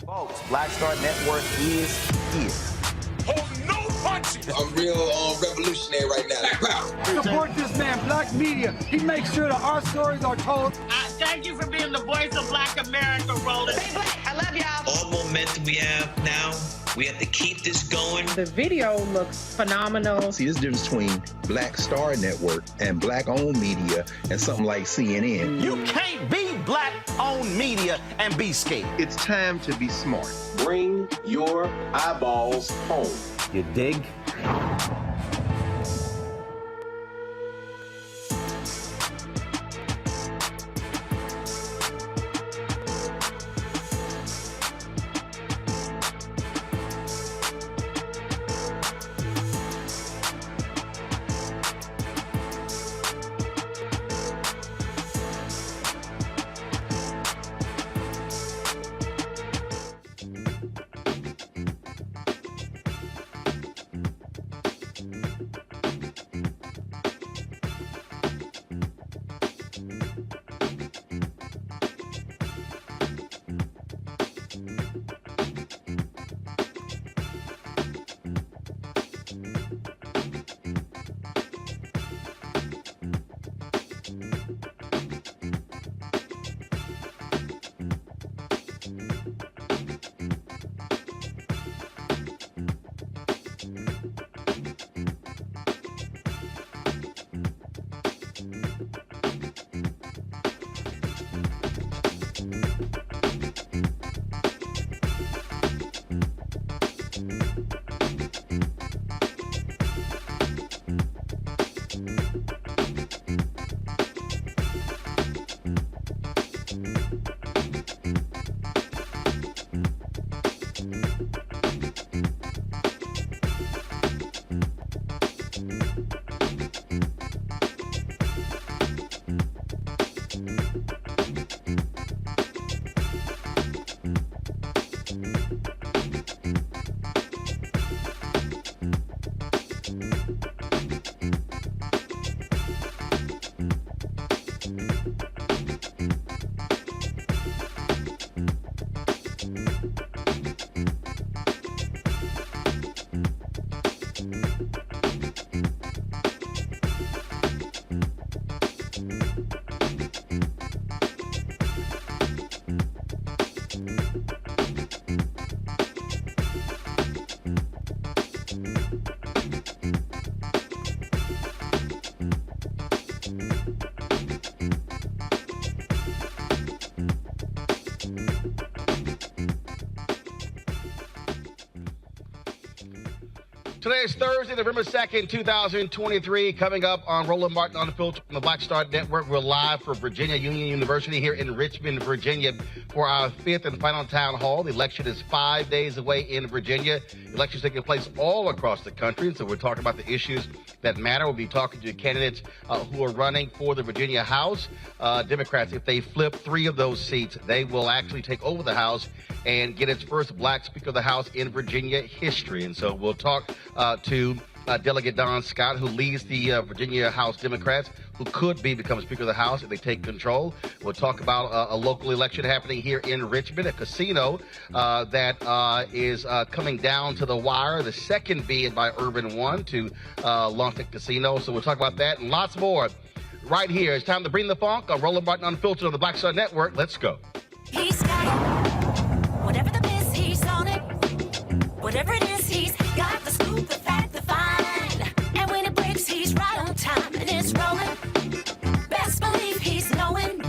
Folks, Black Star Network is here. Hold no punches. I'm real revolutionary right now. Support this man, Black Media. He makes sure that our stories are told. Thank you for being the voice of Black America, Roland. Stay black. I love y'all. All momentum we have now, we have to keep this going. The video looks phenomenal. See, there's a difference between Black Star Network and Black-owned media and something like CNN. You can't be Black-owned media and be scared. It's time to be smart. Bring your eyeballs home. You dig? Today is Thursday, November 2nd, 2023. Coming up on Roland Martin Unfiltered on the Black Star Network, we're live for Virginia Union University here in Richmond, Virginia for our fifth and final town hall. The election is 5 days away in Virginia. Elections taking place all across the country, so we're talking about the issues that matter. We'll be talking to candidates who are running for the Virginia House. Democrats, if they flip 3 of those seats, they will actually take over the House and get its first black Speaker of the House in Virginia history. And so we'll talk to Delegate Don Scott, who leads the Virginia House Democrats, who could become Speaker of the House if they take control. We'll talk about a local election happening here in Richmond, a casino that is coming down to the wire, the second bid by Urban One to launch the casino. So we'll talk about that and lots more right here. It's time to bring the funk on Roland Martin Unfiltered on the Black Star Network. Let's go. He's got it. Whatever the biz, he's on it. Whatever it is, he's got the scoop, the fact, the fine. And when it breaks, he's right on time and it's rolling. Best believe he's knowing.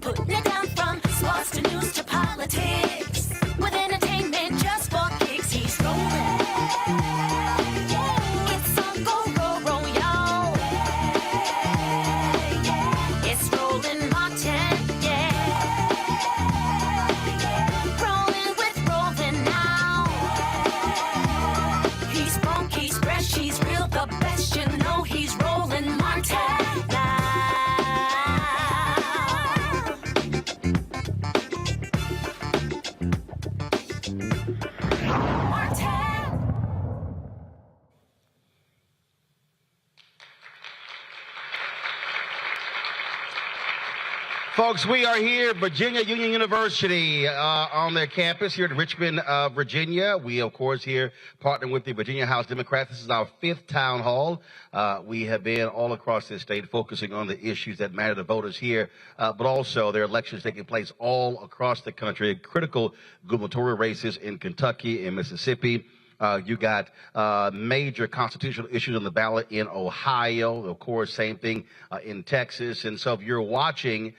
Putting it down from sports to news to politics. With entertainment just for kicks, he's rolling. It's on go, roll, y'all. It's Roland Martin, Rolling with Roland now. He's funky, he's fresh, he's real, the best, you know he's Roland Martin now. Folks, we are here at Virginia Union University on their campus here in Richmond, Virginia. We, of course, here partnering with the Virginia House Democrats. This is our 5th town hall. We have been all across this state focusing on the issues that matter to voters here, but also there are elections taking place all across the country, critical gubernatorial races in Kentucky and Mississippi. You got major constitutional issues on the ballot in Ohio, of course, same thing in Texas. And so if you're watching,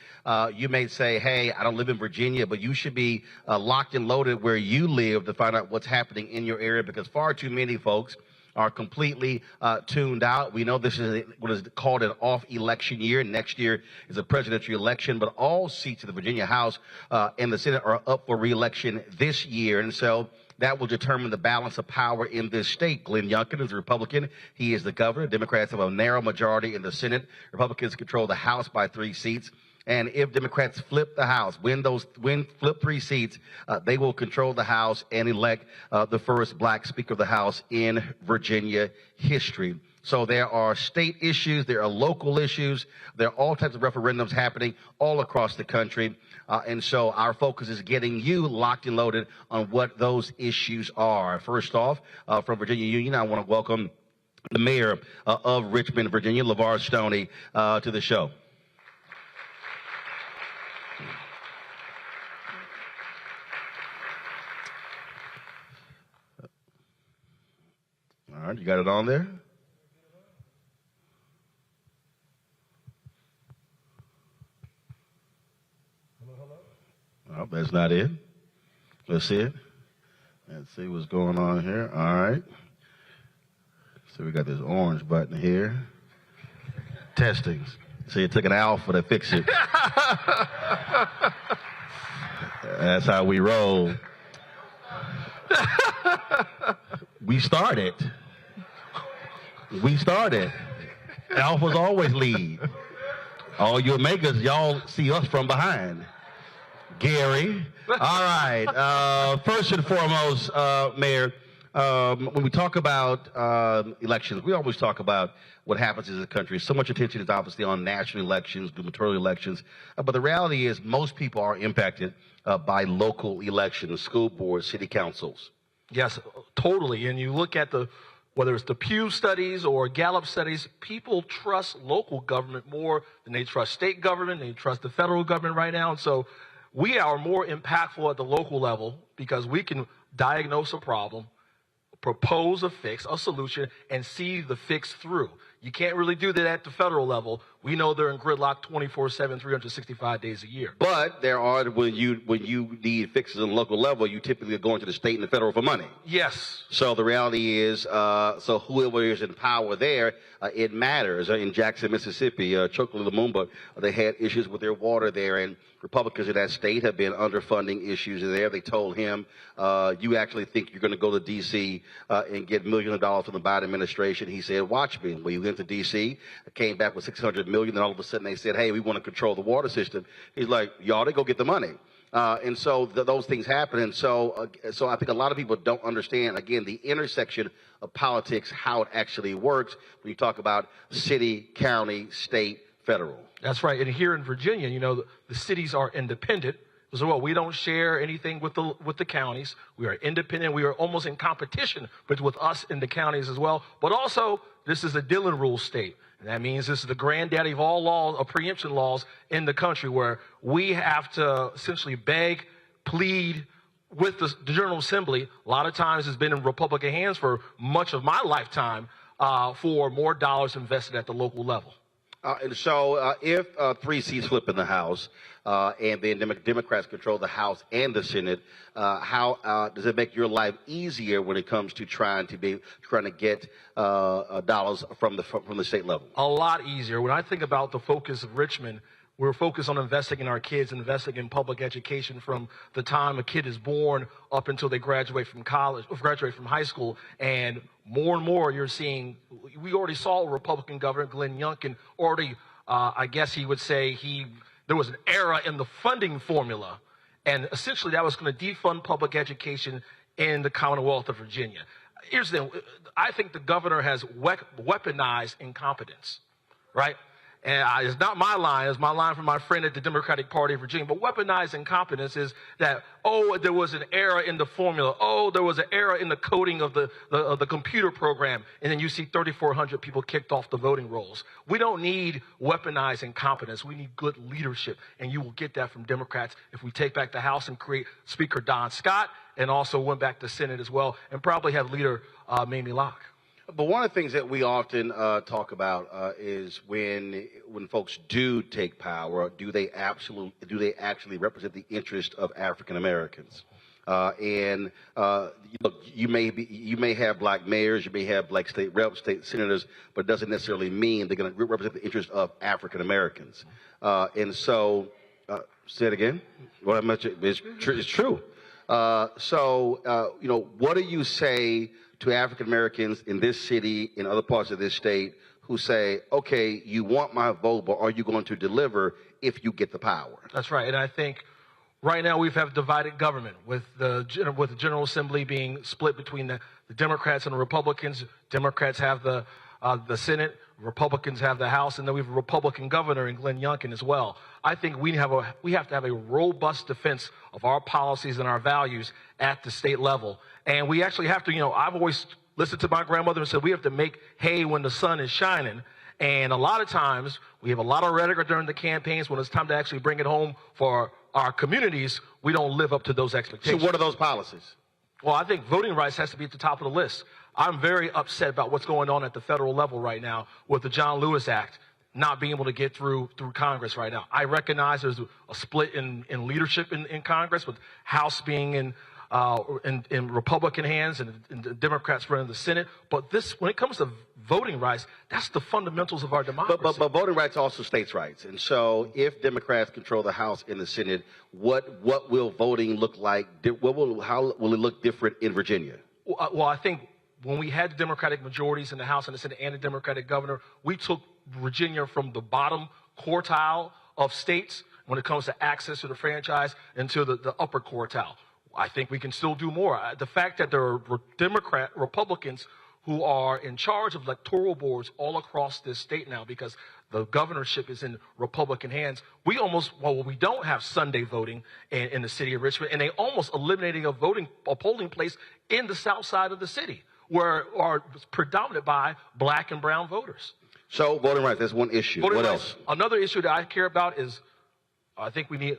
you may say, hey, I don't live in Virginia, but you should be locked and loaded where you live to find out what's happening in your area, because far too many folks are completely tuned out. We know this is what is called an off-election year. Next year is a presidential election, but all seats in the Virginia House and the Senate are up for re-election this year. And so that will determine the balance of power in this state. Glenn Youngkin is a Republican. He is the governor. Democrats have a narrow majority in the Senate. Republicans control the House by 3 seats. And if Democrats flip the House, flip 3 seats, they will control the House and elect the first black Speaker of the House in Virginia history. So there are state issues, there are local issues, there are all types of referendums happening all across the country. And so our focus is getting you locked and loaded on what those issues are. First off, from Virginia Union, I want to welcome the mayor of Richmond, Virginia, LeVar Stoney, to the show. All right, you got it on there? Oh, that's not it. Let's see it. Let's see what's going on here. All right. So we got this orange button here. Testing. So it took an alpha to fix it. That's how we roll. We started. Alphas always lead. All your makers, y'all see us from behind. Gary. All right. First and foremost, Mayor, when we talk about elections, we always talk about what happens in the country. So much attention is obviously on national elections, gubernatorial elections. But the reality is most people are impacted by local elections, school boards, city councils. Yes, totally. And you look at whether it's the Pew studies or Gallup studies, people trust local government more than they trust state government. They trust the federal government right now. And so we are more impactful at the local level because we can diagnose a problem, propose a fix, a solution, and see the fix through. You can't really do that at the federal level. We know they're in gridlock 24/7, 365 days a year. But there are, when you need fixes on the local level, you typically are going to the state and the federal for money. Yes. So the reality is, so whoever is in power there, it matters. In Jackson, Mississippi, Chokwe Lumumba, they had issues with their water there, and Republicans in that state have been underfunding issues there. They told him, you actually think you're going to go to D.C. And get millions of dollars from the Biden administration? He said, watch me. When you went to D.C., came back with $600 million, and all of a sudden they said, hey, we want to control the water system. He's like, y'all, they go get the money. And so those things happen. And so I think a lot of people don't understand, again, the intersection of politics, how it actually works when you talk about city, county, state, federal. That's right. And here in Virginia, you know, the cities are independent. So well, we don't share anything with the counties. We are independent. We are almost in competition with us in the counties as well. But also, this is a Dillon rule state. And that means this is the granddaddy of all laws, of preemption laws in the country, where we have to essentially beg, plead with the General Assembly. A lot of times it's been in Republican hands for much of my lifetime for more dollars invested at the local level. And so if 3 seats flip in the House and then Democrats control the House and the Senate, how does it make your life easier when it comes to trying to get dollars from the state level? A lot easier. When I think about the focus of Richmond, we're focused on investing in our kids, investing in public education from the time a kid is born up until they graduate from college, graduate from high school. And more you're seeing, we already saw a Republican governor, Glenn Youngkin, already, I guess he would say there was an error in the funding formula. And essentially that was going to defund public education in the Commonwealth of Virginia. Here's the thing. I think the governor has weaponized incompetence, right? And it's not my line, it's my line from my friend at the Democratic Party of Virginia. But weaponized incompetence is that, oh, there was an error in the formula. Oh, there was an error in the coding of the computer program. And then you see 3,400 people kicked off the voting rolls. We don't need weaponized incompetence. We need good leadership. And you will get that from Democrats if we take back the House and create Speaker Don Scott, and also went back to Senate as well, and probably have Leader Mamie Locke. But one of the things that we often talk about is when folks do take power, do they actually represent the interest of African Americans? And you may have black mayors, you may have black state reps, state senators, but it doesn't necessarily mean they're going to represent the interest of African Americans. And so, say it again. What I mentioned is it's true. What do you say to African Americans in this city, in other parts of this state, who say, okay, you want my vote, but are you going to deliver if you get the power? That's right. And I think right now we have divided government with the General Assembly being split between the Democrats and the Republicans. Democrats have the Senate, Republicans have the House, and then we have a Republican governor in Glenn Youngkin as well. I think we have to have a robust defense of our policies and our values at the state level. And we actually have to, I've always listened to my grandmother and said we have to make hay when the sun is shining. And a lot of times we have a lot of rhetoric during the campaigns. When it's time to actually bring it home for our communities, we don't live up to those expectations. So what are those policies? Well, I think voting rights has to be at the top of the list. I'm very upset about what's going on at the federal level right now with the John Lewis Act not being able to get through Congress right now. I recognize there's a split in leadership in Congress, with House being in Republican hands and the Democrats running the Senate. But when it comes to voting rights, that's the fundamentals of our democracy. But voting rights are also states' rights. And so if Democrats control the House and the Senate, what will voting look like? How will it look different in Virginia? Well, I think when we had the Democratic majorities in the House and the Senate and a Democratic governor, we took Virginia from the bottom quartile of states when it comes to access to the franchise into the upper quartile. I think we can still do more. The fact that there are Republicans who are in charge of electoral boards all across this state now because the governorship is in Republican hands. We don't have Sunday voting in the city of Richmond, and they almost eliminating a polling place in the south side of the city, where are predominant by black and brown voters. So voting rights, that's one issue. What else? Another issue that I care about is I think we need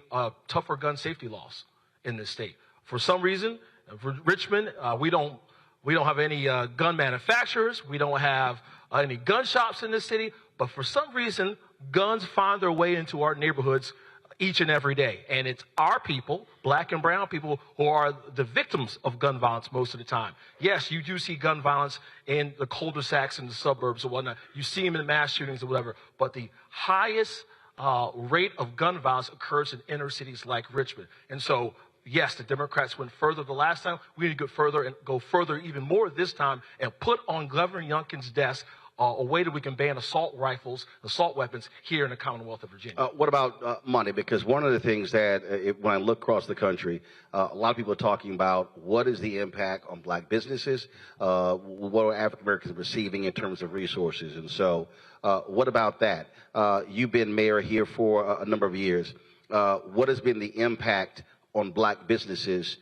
tougher gun safety laws in this state. For some reason, for Richmond, we don't have any gun manufacturers. We don't have any gun shops in the city, but for some reason, guns find their way into our neighborhoods each and every day. And it's our people, black and brown people, who are the victims of gun violence most of the time. Yes, you do see gun violence in the cul-de-sacs and the suburbs or whatnot. You see them in mass shootings or whatever. But the highest rate of gun violence occurs in inner cities like Richmond. And so, yes, the Democrats went further the last time. We need to go further and go further even more this time and put on Governor Youngkin's desk a way that we can ban assault rifles, assault weapons here in the Commonwealth of Virginia. What about money? Because one of the things that when I look across the country, a lot of people are talking about what is the impact on black businesses, what are African Americans receiving in terms of resources. And so what about that? You've been mayor here for a number of years. What has been the impact on black businesses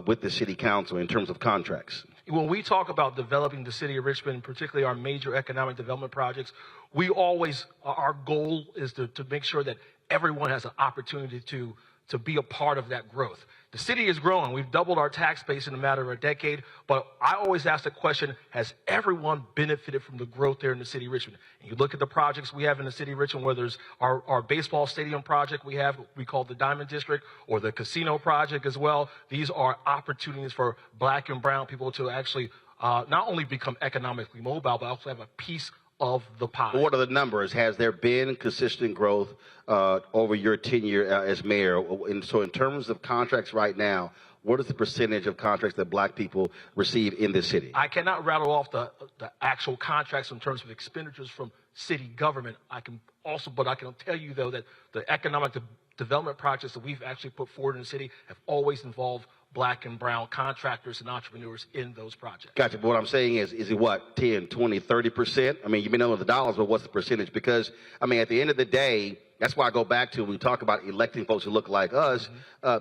with the city council in terms of contracts? When we talk about developing the city of Richmond, particularly our major economic development projects, we always, our goal is to make sure that everyone has an opportunity to be a part of that growth. The city is growing. We've doubled our tax base in a matter of a decade, but I always ask the question, has everyone benefited from the growth there in the city of Richmond? And you look at the projects we have in the city of Richmond, whether it's our baseball stadium project we call the Diamond District, or the casino project as well. These are opportunities for black and brown people to actually not only become economically mobile, but also have a piece of the pie. What are the numbers? Has there been consistent growth over your tenure as mayor? And so in terms of contracts right now, what is the percentage of contracts that black people receive in this city? I cannot rattle off the actual contracts in terms of expenditures from city government. I can tell you, though, that the economic development projects that we've actually put forward in the city have always involved black and brown contractors and entrepreneurs in those projects. Gotcha. But what I'm saying is it what, 10, 20, 30%? I mean, you may know the dollars, but what's the percentage? Because, I mean, at the end of the day, that's why I go back to when we talk about electing folks who look like us,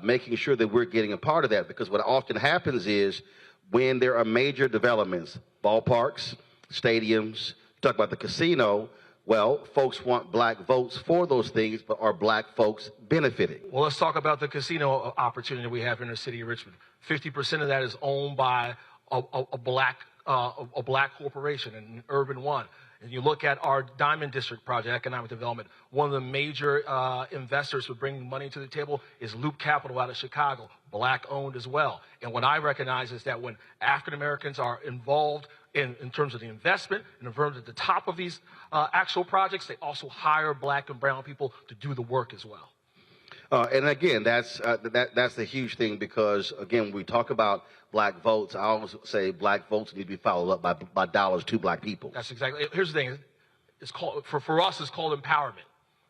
making sure that we're getting a part of that. Because what often happens is when there are major developments, ballparks, stadiums, talk about the casino, well, folks want black votes for those things, but are black folks benefiting? Well, let's talk about the casino opportunity we have in the city of Richmond. 50% of that is owned by a black corporation, an Urban One. And you look at our Diamond District project, economic development, one of the major investors who bring money to the table is Loop Capital out of Chicago, black owned as well. And what I recognize is that when African Americans are involved in terms of the investment, and in terms of the top of these actual projects, they also hire black and brown people to do the work as well. And again, that's the huge thing because, again, when we talk about black votes, I always say black votes need to be followed up by dollars to black people. That's exactly. Here's the thing. It's called, for us, it's called empowerment,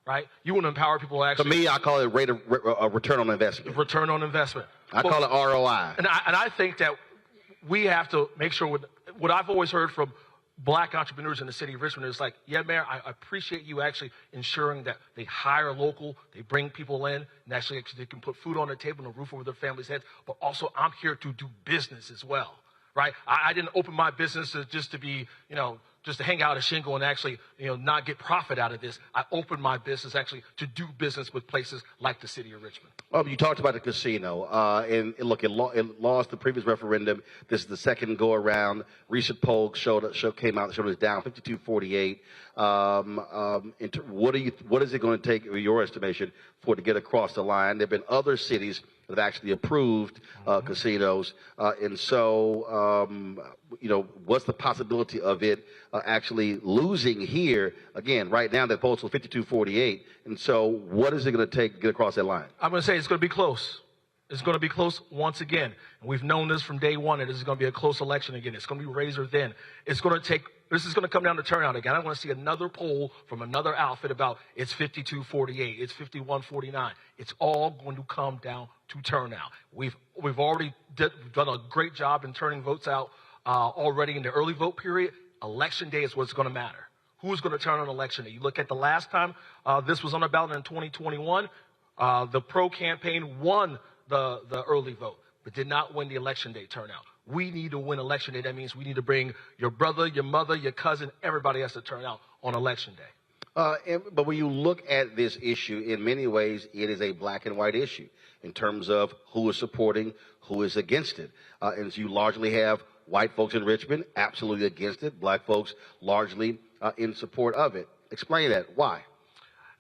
right? You want to empower people to actually. For me, I call it rate of return on investment. Return on investment. I call it ROI. And I think that we have to make sure what I've always heard from black entrepreneurs in the city of Richmond is like, yeah, Mayor, I appreciate you actually ensuring that they hire local, they bring people in, and actually they can put food on the table and a roof over their families' heads. But also, I'm here to do business as well, right? I didn't open my business just to be, just to hang out a shingle and actually, not get profit out of this. I opened my business actually to do business with places like the city of Richmond. Oh, you talked about the casino, and look, it lost the previous referendum. This is the second go around. Recent poll came out that showed it's down 52-48. What is it going to take, in your estimation, for it to get across the line? There have been other cities that have actually approved casinos, and so what's the possibility of it actually losing here? Again, right now that poll is 52-48, and so what is it going to take to get across that line? I'm going to say it's going to be close. It's going to be close once again. And we've known this from day one, that this is going to be a close election again. It's going to be razor thin. This is going to come down to turnout again. I want to see another poll from another outfit about it's 52-48, it's 51-49. It's all going to come down to turnout. We've already done a great job in turning votes out already in the early vote period. Election day is what's going to matter. Who's going to turn on election day? You look at the last time this was on the ballot in 2021, the pro campaign won the early vote, but did not win the election day turnout. We need to win election day. That means we need to bring your brother, your mother, your cousin, everybody has to turn out on election day. But when you look at this issue, in many ways, it is a black and white issue in terms of who is supporting, who is against it. And you largely have white folks in Richmond absolutely against it. Black folks largely in support of it. Explain that. Why?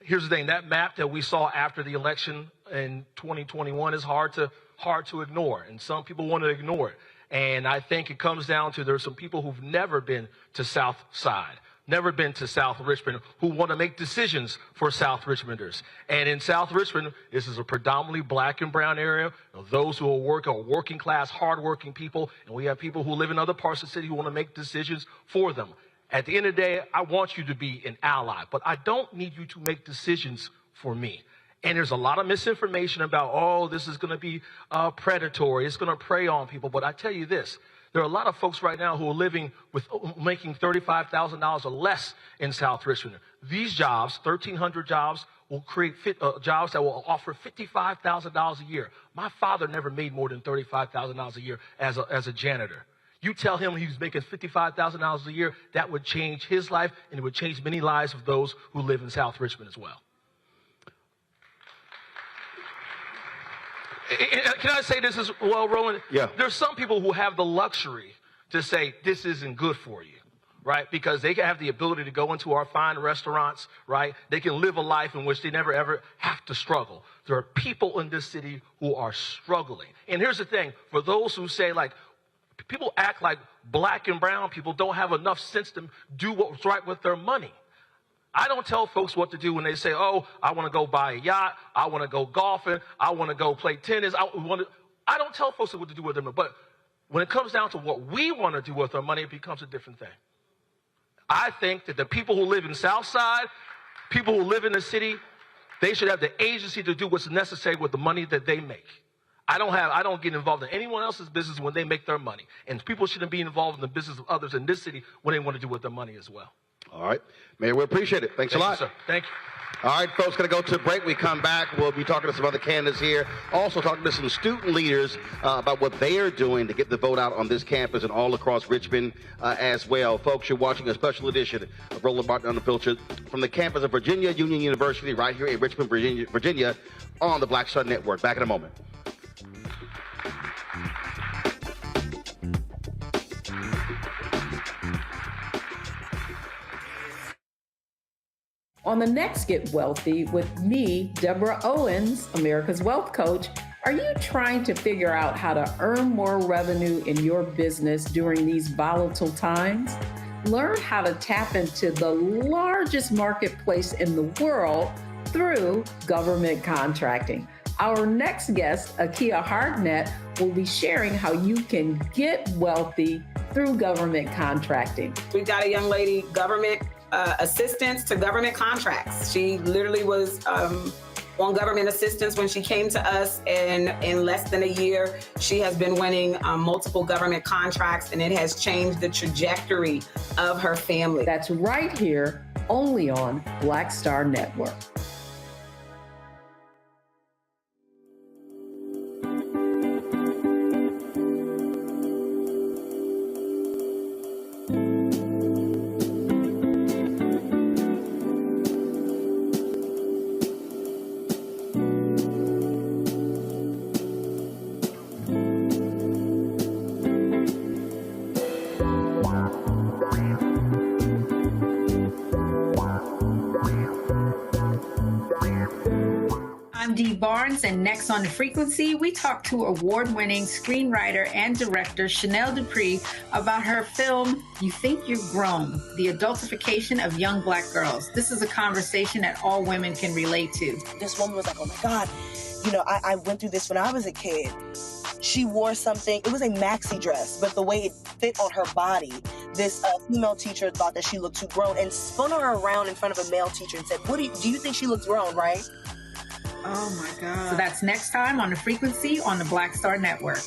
Here's the thing. That map that we saw after the election in 2021 is hard to ignore, and some people want to ignore it. And I think it comes down to there's some people who've never been to South Side, never been to South Richmond, who want to make decisions for South Richmonders. And in South Richmond, this is a predominantly black and brown area. Those who are working class, hardworking people, and we have people who live in other parts of the city who want to make decisions for them. At the end of the day, I want you to be an ally, but I don't need you to make decisions for me. And there's a lot of misinformation about, oh, this is going to be predatory. It's going to prey on people. But I tell you this, there are a lot of folks right now who are living with making $35,000 or less in South Richmond. These jobs, 1,300 jobs, will create jobs that will offer $55,000 a year. My father never made more than $35,000 a year as a janitor. You tell him he was making $55,000 a year, that would change his life, and it would change many lives of those who live in South Richmond as well. Can I say this as well, Roland? Yeah. There's some people who have the luxury to say this isn't good for you, right? Because they can have the ability to go into our fine restaurants, right? They can live a life in which they never, ever have to struggle. There are people in this city who are struggling. And here's the thing. For those who say, like, people act like black and brown people don't have enough sense to do what's right with their money. I don't tell folks what to do when they say, oh, I want to go buy a yacht, I want to go golfing, I want to go play tennis. I don't tell folks what to do with their money. But when it comes down to what we want to do with our money, it becomes a different thing. I think that the people who live in South Side, people who live in the city, they should have the agency to do what's necessary with the money that they make. I don't get involved in anyone else's business when they make their money. And people shouldn't be involved in the business of others in this city when they want to do with their money as well. All right. Mayor, we appreciate it. Thanks a lot. Thank you, sir. Thank you. All right, folks, going to go to a break. We come back. We'll be talking to some other candidates here. Also talking to some student leaders about what they are doing to get the vote out on this campus and all across Richmond as well. Folks, you're watching a special edition of Roland Martin Unfiltered from the campus of Virginia Union University right here in Richmond, Virginia on the Black Star Network. Back in a moment. On the next Get Wealthy with me, Deborah Owens, America's Wealth Coach, are you trying to figure out how to earn more revenue in your business during these volatile times? Learn how to tap into the largest marketplace in the world through government contracting. Our next guest, Akia Hardnett, will be sharing how you can get wealthy through government contracting. We've got a young lady, government assistance to government contracts. She literally was on government assistance when she came to us, and in less than a year, she has been winning multiple government contracts, and it has changed the trajectory of her family. That's right here, only on Black Star Network. Barnes, and next on The Frequency, we talk to award-winning screenwriter and director Chanel Dupree about her film, You Think You've Grown, the adultification of young Black girls. This is a conversation that all women can relate to. This woman was like, oh my God, you know, I went through this when I was a kid. She wore something, it was a maxi dress, but the way it fit on her body, this female teacher thought that she looked too grown and spun her around in front of a male teacher and said, do you think she looks grown, right? Oh my God. So that's next time on The Frequency on the Black Star Network.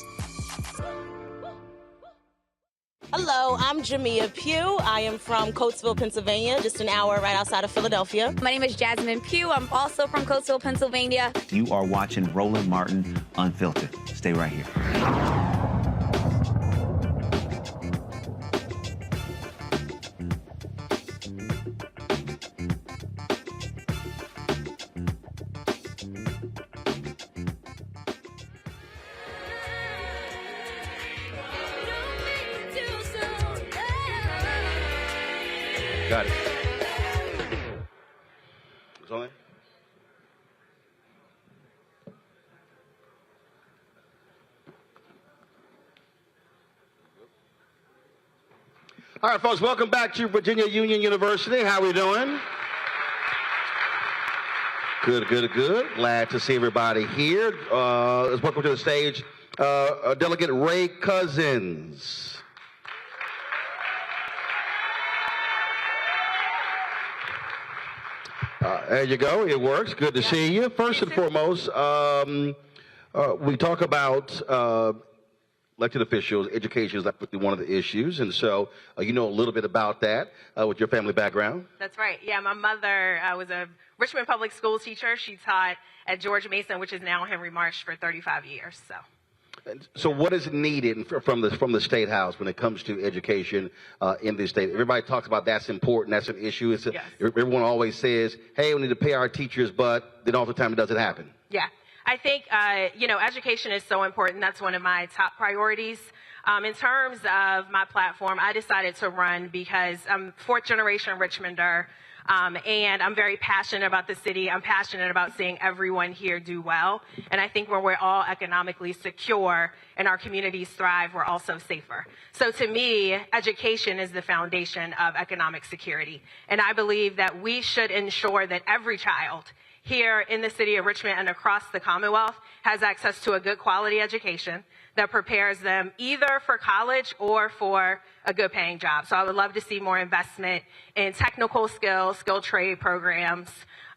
Hello, I'm Jamia Pugh. I am from Coatesville, Pennsylvania, just an hour right outside of Philadelphia. My name is Jasmine Pugh. I'm also from Coatesville, Pennsylvania. You are watching Roland Martin Unfiltered. Stay right here. Got it. It's on there? All right, folks, welcome back to Virginia Union University. How we doing? Good, good, good. Glad to see everybody here. Let's welcome to the stage Delegate Ray Cousins. There you go. It works. Good to see you. First and foremost, we talk about elected officials. Education is definitely one of the issues, and so you know a little bit about that with your family background. That's right. Yeah, my mother was a Richmond public school teacher. She taught at George Mason, which is now Henry Marsh, for 35 years. So what is needed from the State House when it comes to education in this state? Everybody talks about that's important, that's an issue. Yes. Everyone always says, hey, we need to pay our teachers, but then all the time it doesn't happen. Yeah. I think, education is so important. That's one of my top priorities. In terms of my platform, I decided to run because I'm fourth-generation Richmonder, and I'm very passionate about the city. I'm passionate about seeing everyone here do well. And I think when we're all economically secure and our communities thrive, we're also safer. So to me, education is the foundation of economic security. And I believe that we should ensure that every child here in the city of Richmond and across the Commonwealth has access to a good quality education that prepares them either for college or for a good paying job. So I would love to see more investment in technical skills, skilled trade programs.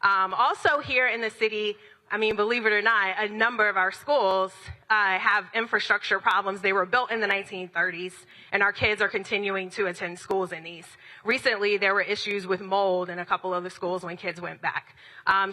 Also here in the city, I mean, believe it or not, a number of our schools have infrastructure problems. They were built in the 1930s, and our kids are continuing to attend schools in these. Recently, there were issues with mold in a couple of the schools when kids went back.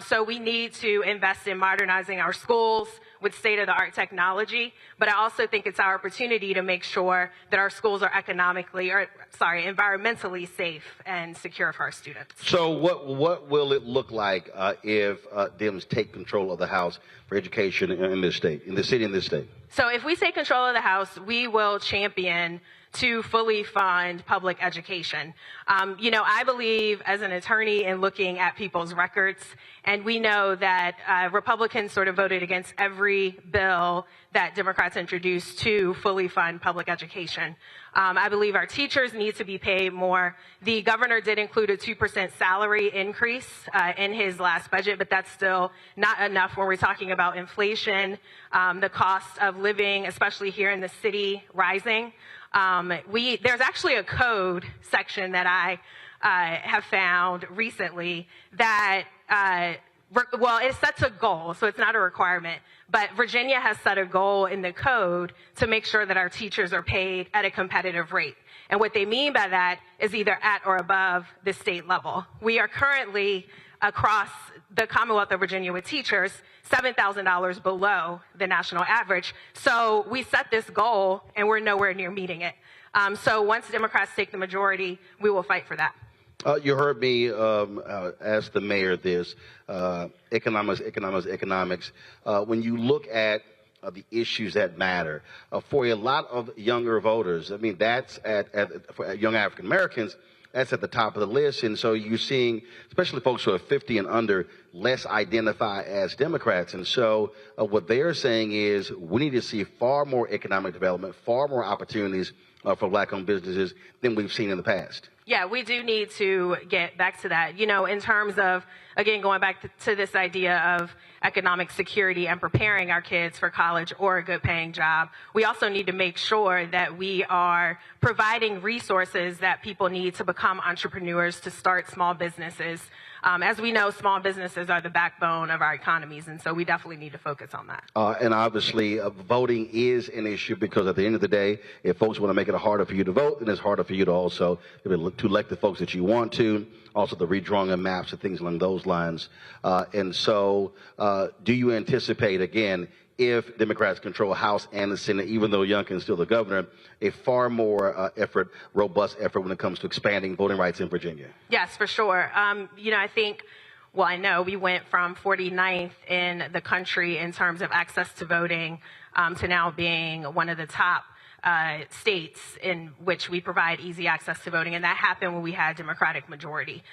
So we need to invest in modernizing our schools with state-of-the-art technology, but I also think it's our opportunity to make sure that our schools are environmentally safe and secure for our students. So what will it look like if Dems take control of the House for education in this state, in the city, in this state? So if we take control of the House, we will champion to fully fund public education. I believe as an attorney in looking at people's records, and we know that Republicans sort of voted against every bill that Democrats introduced to fully fund public education. I believe our teachers need to be paid more. The governor did include a 2% salary increase in his last budget, but that's still not enough when we're talking about inflation, the cost of living, especially here in the city, rising. There's actually a code section that I have found recently that, it sets a goal, so it's not a requirement, but Virginia has set a goal in the code to make sure that our teachers are paid at a competitive rate. And what they mean by that is either at or above the state level. We are currently across the Commonwealth of Virginia with teachers $7,000 below the national average. So we set this goal and we're nowhere near meeting it. So once Democrats take the majority, we will fight for that. You heard me ask the mayor this, economics. When you look at the issues that matter, for a lot of younger voters, I mean, that's for young African Americans, that's at the top of the list. And so you're seeing, especially folks who are 50 and under, less identify as Democrats. And so what they're saying is we need to see far more economic development, far more opportunities for Black-owned businesses than we've seen in the past. Yeah, we do need to get back to that. In terms of, again, going back to this idea of economic security and preparing our kids for college or a good paying job, we also need to make sure that we are providing resources that people need to become entrepreneurs, to start small businesses. As we know, small businesses are the backbone of our economies, and so we definitely need to focus on that. And obviously, voting is an issue because at the end of the day, if folks want to make it harder for you to vote, then it's harder for you to also to elect the folks that you want to, also the redrawing of maps and things along those lines. And so do you anticipate, again, if Democrats control House and the Senate, even though Youngkin's still the governor, a far more robust effort when it comes to expanding voting rights in Virginia? Yes, for sure. I know we went from 49th in the country in terms of access to voting to now being one of the top states in which we provide easy access to voting, and that happened when we had a Democratic majority.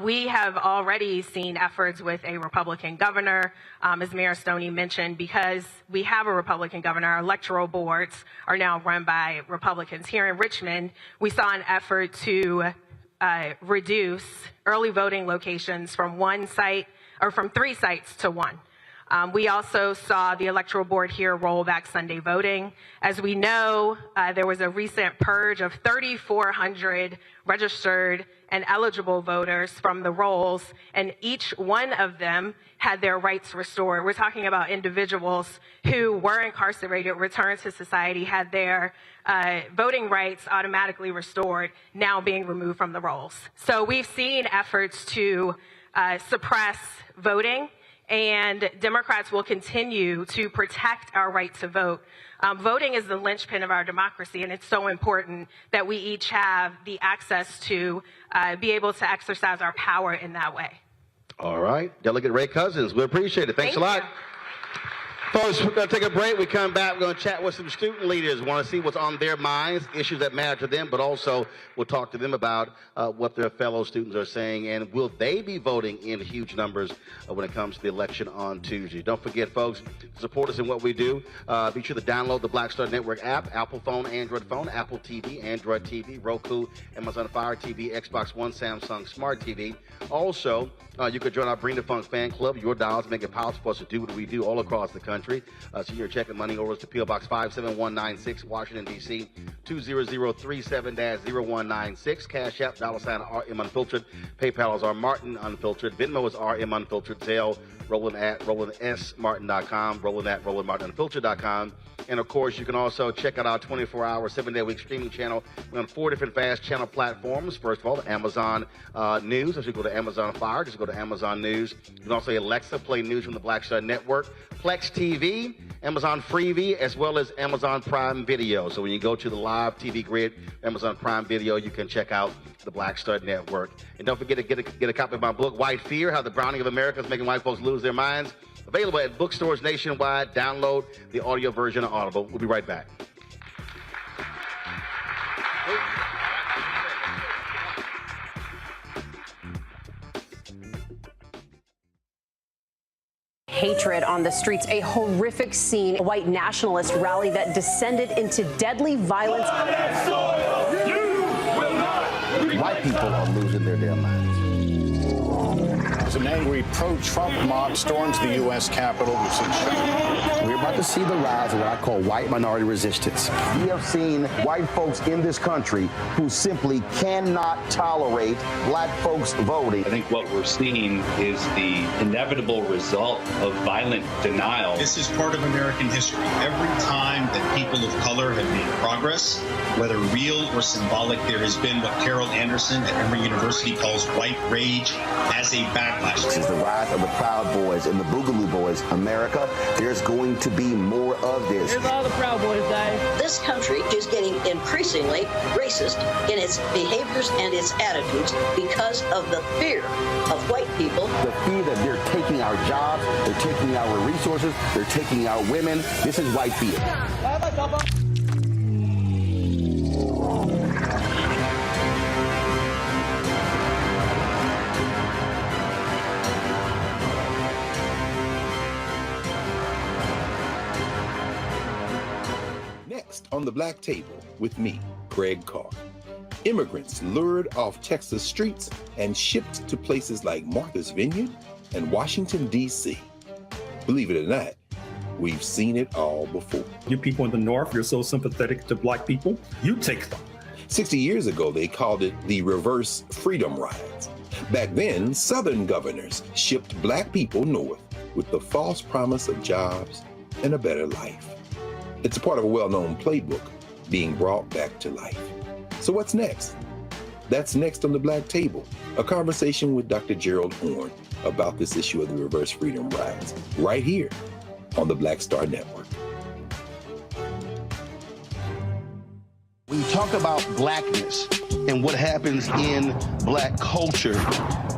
We have already seen efforts with a Republican governor, as Mayor Stoney mentioned, because we have a Republican governor. Our electoral boards are now run by Republicans. Here in Richmond, we saw an effort to reduce early voting locations from from 3 sites to 1. We also saw the electoral board here roll back Sunday voting. As we know, there was a recent purge of 3,400 registered and eligible voters from the rolls, and each one of them had their rights restored. We're talking about individuals who were incarcerated, returned to society, had their voting rights automatically restored, now being removed from the rolls. So we've seen efforts to suppress voting, and Democrats will continue to protect our right to vote. Voting is the linchpin of our democracy, and it's so important that we each have the access to be able to exercise our power in that way. All right. Delegate Ray Cousins, we appreciate it. Thanks a lot. Folks, we're going to take a break. We come back. We're going to chat with some student leaders. We want to see what's on their minds, issues that matter to them, but also we'll talk to them about what their fellow students are saying, and will they be voting in huge numbers when it comes to the election on Tuesday. Don't forget, folks, to support us in what we do. Be sure to download the Black Star Network app, Apple phone, Android phone, Apple TV, Android TV, Roku, Amazon Fire TV, Xbox One, Samsung Smart TV. Also, you could join our Bring the Funk fan club. Your dollars make it possible for us to do what we do all across the country. So you're checking money orders to P.O. Box 57196, Washington, D.C. 20037-0196. Cash App, $RM Unfiltered. PayPal is R Martin Unfiltered. Venmo is RM Unfiltered. Zelle, Roland at RolandSMartin.com. Roland at RolandMartinUnfiltered.com. And of course, you can also check out our 24-hour, 7-day-a-week streaming channel. We're on 4 different fast channel platforms. First of all, Amazon News. If you go to Amazon Fire, just go to Amazon News. You can also Alexa play news from the Black Star Network, Plex TV, Amazon Freevee, as well as Amazon Prime Video. So when you go to the live TV grid, Amazon Prime Video, you can check out the Black Star Network. And don't forget to get a copy of my book, White Fear: How the Browning of America is Making White Folks Lose Their Minds. Available at bookstores nationwide. Download the audio version of Audible. We'll be right back. Hatred on the streets, a horrific scene, a white nationalist rally that descended into deadly violence. White people are losing their damn minds. As an angry pro-Trump mob storms the U.S. Capitol, we're about to see the rise of what I call white minority resistance. We have seen white folks in this country who simply cannot tolerate black folks voting. I think what we're seeing is the inevitable result of violent denial. This is part of American history. Every time that people of color have made progress, whether real or symbolic, there has been what Carol Anderson at Emory University calls white rage as a backlash. This is the rise of the Proud Boys and the Boogaloo Boys. America, there's going to be more of this. Here's all the Proud Boys, Dave. This country is getting increasingly racist in its behaviors and its attitudes because of the fear of white people. The fear that they're taking our jobs, they're taking our resources, they're taking our women. This is white fear. Next on the Black Table with me, Craig Carr. Immigrants lured off Texas streets and shipped to places like Martha's Vineyard and Washington, D.C. Believe it or not, we've seen it all before. You people in the North, you're so sympathetic to black people, you take them. 60 years ago, they called it the reverse freedom rides. Back then, Southern governors shipped black people north with the false promise of jobs and a better life. It's a part of a well-known playbook being brought back to life. So what's next? That's next on the Black Table, a conversation with Dr. Gerald Horne about this issue of the reverse freedom rides, right here on the Black Star Network. When you talk about blackness and what happens in black culture,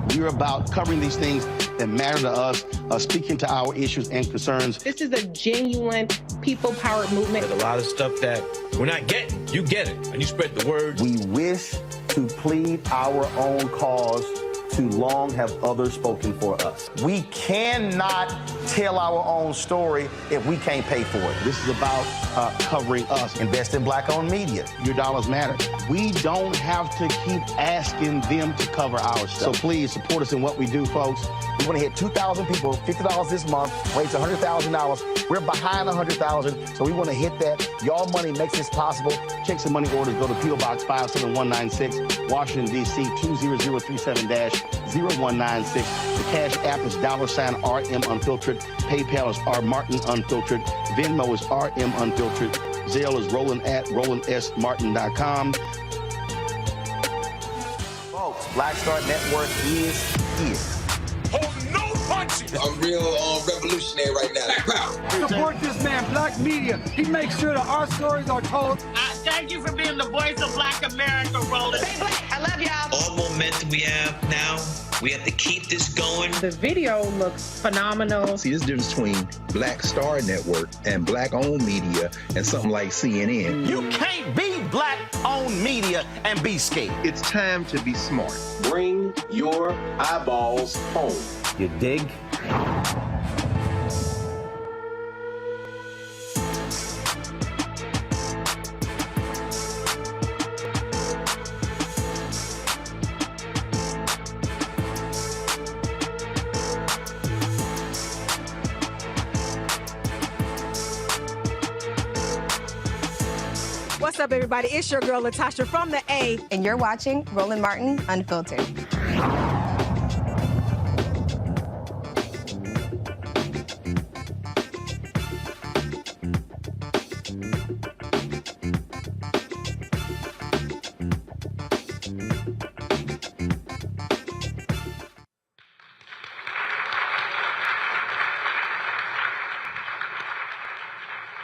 we're about covering these things that matter to us, speaking to our issues and concerns. This is a genuine people-powered movement. There's a lot of stuff that we're not getting. You get it, and you spread the word. We wish to plead our own cause. Too long have others spoken for us. We cannot tell our own story if we can't pay for it. This is about covering us. Invest in black-owned media. Your dollars matter. We don't have to keep asking them to cover our stuff. So please support us in what we do, folks. We want to hit 2,000 people, $50 this month, raise $100,000. We're behind 100,000, so we want to hit that. Y'all money makes this possible. Checks and money orders go to P.O. Box 57196, Washington, D.C. 20037-0196. The Cash App is $RM Unfiltered. PayPal is R Martin Unfiltered. Venmo is RM Unfiltered. Zelle is Roland at RolandSMartin.com. Folks, Black Star Network is here. Oh, no punches! I'm real revolutionary right now. Support this man, Black Media. He makes sure that our stories are told. Thank you for being the voice of Black America, Roland. Stay black. I love y'all. All momentum we have now, we have to keep this going. The video looks phenomenal. See, there's a difference between Black Star Network and black-owned media and something like CNN. You can't be black-owned media and be scared. It's time to be smart. Bring your eyeballs home. You dig? What's up, everybody? It's your girl, Latasha from the A. And you're watching Roland Martin Unfiltered.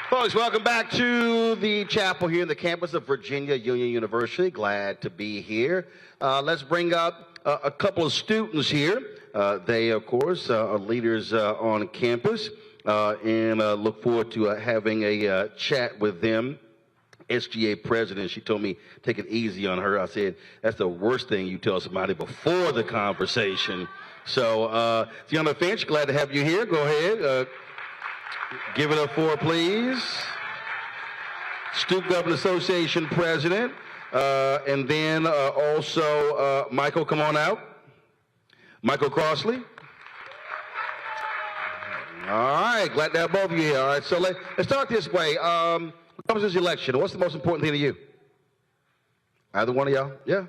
Folks, welcome back to the chapel here in the campus of Virginia Union University. Glad to be here. Let's bring up a couple of students here. They, of course, are leaders on campus, and look forward to having a chat with them. SGA president, she told me, take it easy on her. I said, that's the worst thing you tell somebody before the conversation. So, Tiana Finch, glad to have you here. Go ahead. Give it up for, please. Stoop Government Association president. And then also, Michael, come on out. Michael Crossley. All right, glad to have both of you here. All right, so let's start this way. When it comes to this election, what's the most important thing to you? Either one of y'all? Yeah.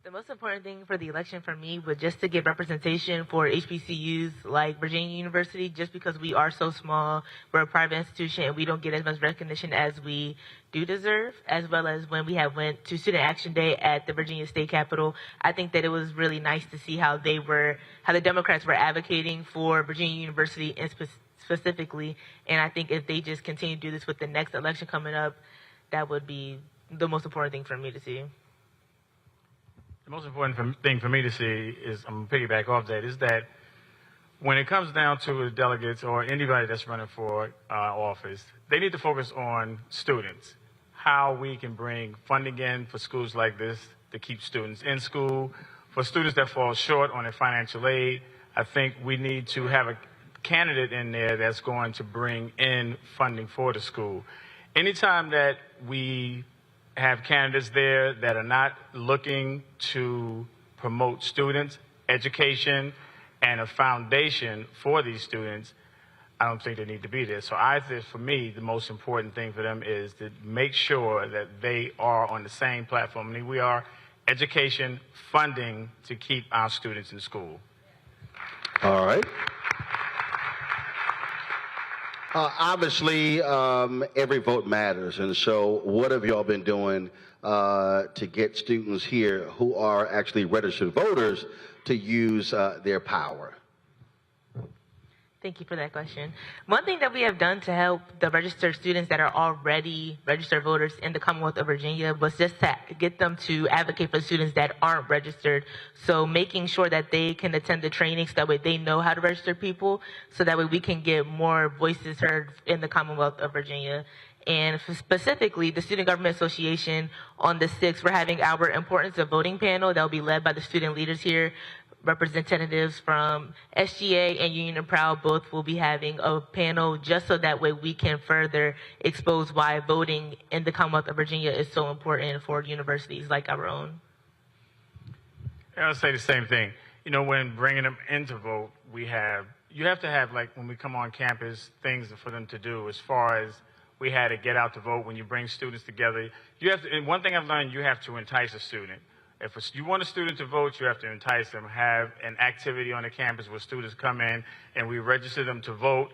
The most important thing for the election for me was just to get representation for HBCUs like Virginia University, just because we are so small. We're a private institution and we don't get as much recognition as we do deserve, as well as when we went to Student Action Day at the Virginia State Capitol. I think that it was really nice to see how the Democrats were advocating for Virginia University and specifically. And I think if they just continue to do this with the next election coming up, that would be the most important thing for me to see. The most important thing for me to see is, I'm going to piggyback off that, is that when it comes down to the delegates or anybody that's running for office, they need to focus on students, how we can bring funding in for schools like this to keep students in school. For students that fall short on their financial aid, I think we need to have a candidate in there that's going to bring in funding for the school. Anytime that we have candidates there that are not looking to promote students, education, and a foundation for these students, I don't think they need to be there. So I think, for me, the most important thing for them is to make sure that they are on the same platform. I mean, we are education, funding to keep our students in school. All right. Obviously, every vote matters, and so what have y'all been doing to get students here who are actually registered voters to use their power? Thank you for that question. One thing that we have done to help the registered students that are already registered voters in the Commonwealth of Virginia was just to get them to advocate for students that aren't registered. So making sure that they can attend the training so that way they know how to register people, so that way we can get more voices heard in the Commonwealth of Virginia. And specifically, the Student Government Association on the 6th, we're having our Importance of Voting panel that will be led by the student leaders here. Representatives from SGA and Union and Proud both will be having a panel just so that way we can further expose why voting in the Commonwealth of Virginia is so important for universities like our own. I'll say the same thing. You know, when bringing them in to vote, you have to have, like, when we come on campus, things for them to do as far as we had to get out to vote. When you bring students together, you have to, and one thing I've learned, you have to entice a student. If you want a student to vote, you have to entice them, have an activity on the campus where students come in and we register them to vote,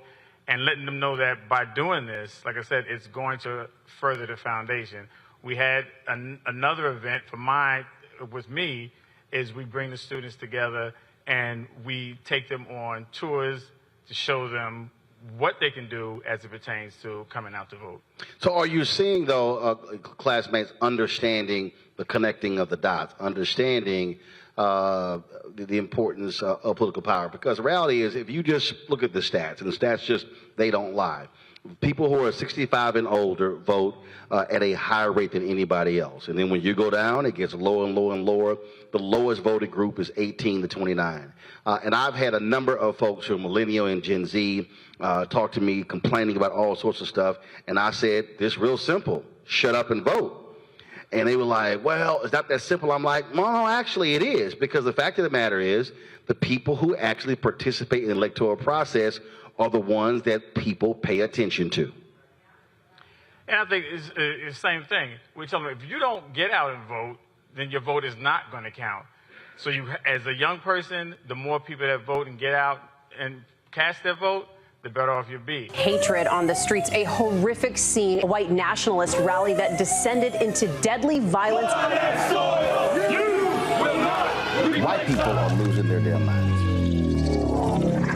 and letting them know that by doing this, like I said, it's going to further the foundation. We had another event with me, is we bring the students together and we take them on tours to show them what they can do as it pertains to coming out to vote. So are you seeing, though, classmates understanding the connecting of the dots, understanding the importance of political power? Because the reality is, if you just look at the stats, and the stats just, they don't lie. People who are 65 and older vote at a higher rate than anybody else. And then when you go down, it gets lower and lower and lower. The lowest voted group is 18 to 29. And I've had a number of folks who are millennial and Gen Z talk to me complaining about all sorts of stuff. And I said, this real simple, shut up and vote. And they were like, well, it's not that simple. I'm like, no, actually it is. Because the fact of the matter is, the people who actually participate in the electoral process are the ones that people pay attention to. And I think it's the same thing. We tell them, if you don't get out and vote, then your vote is not going to count. So you, as a young person, the more people that vote and get out and cast their vote, the better off you'll be. Hatred on the streets, a horrific scene, a white nationalist rally that descended into deadly violence. White people are losing their damn minds.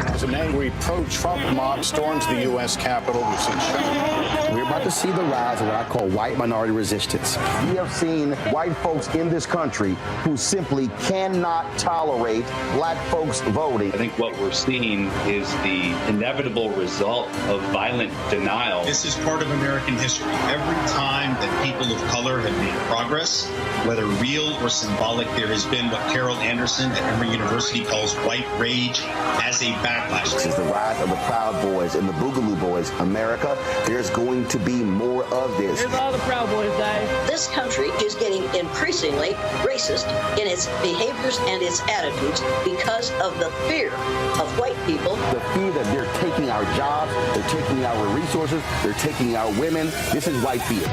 As an angry pro-Trump mob storms the U.S. Capitol, we've seen shooting. We're about to see the rise of what I call white minority resistance. We have seen white folks in this country who simply cannot tolerate black folks voting. I think what we're seeing is the inevitable result of violent denial. This is part of American history. Every time that people of color have made progress, whether real or symbolic, there has been what Carol Anderson at Emory University calls white rage as a backlash. This is the rise of the Proud Boys and the Boogaloo Boys. America, there's going to be more of this. Here's all the Proud Boys, guys. This country is getting increasingly racist in its behaviors and its attitudes because of the fear of white people. The fear that they're taking our jobs, they're taking our resources, they're taking our women. This is white fear.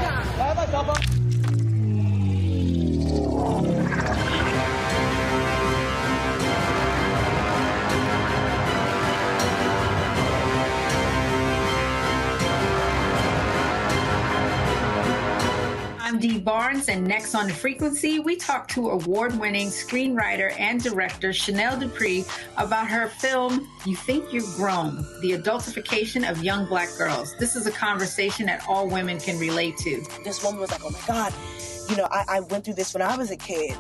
I'm Dee Barnes, and next on The Frequency, we talk to award-winning screenwriter and director Chanel Dupree about her film, You Think You're Grown, the adultification of young black girls. This is a conversation that all women can relate to. This woman was like, oh my God, you know, I went through this when I was a kid.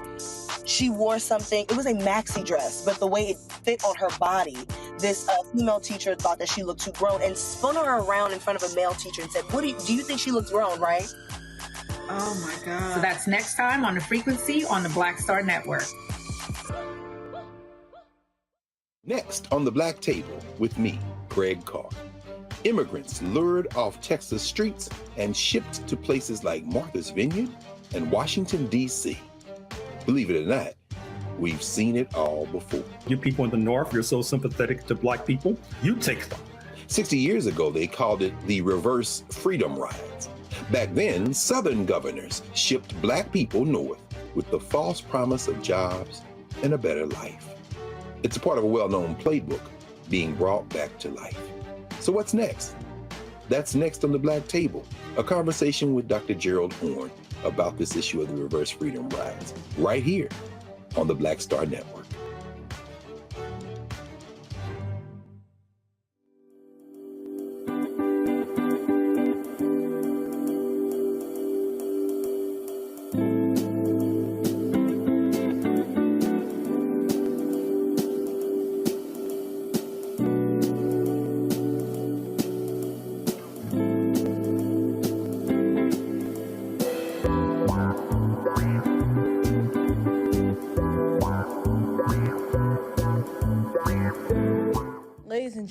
She wore something, it was a maxi dress, but the way it fit on her body, this female teacher thought that she looked too grown and spun her around in front of a male teacher and said, do you think she looks grown, right? Oh my God. So that's next time on The Frequency on the Black Star Network. Next on the Black Table with me, Greg Carr. Immigrants lured off Texas streets and shipped to places like Martha's Vineyard and Washington, D.C. Believe it or not, we've seen it all before. You people in the North, you're so sympathetic to black people, you take them. 60 years ago, they called it the reverse freedom rides. Back then, Southern governors shipped black people north with the false promise of jobs and a better life. It's a part of a well-known playbook being brought back to life. So what's next? That's next on the Black Table, a conversation with Dr. Gerald Horne about this issue of the reverse freedom rides, right here on the Black Star Network.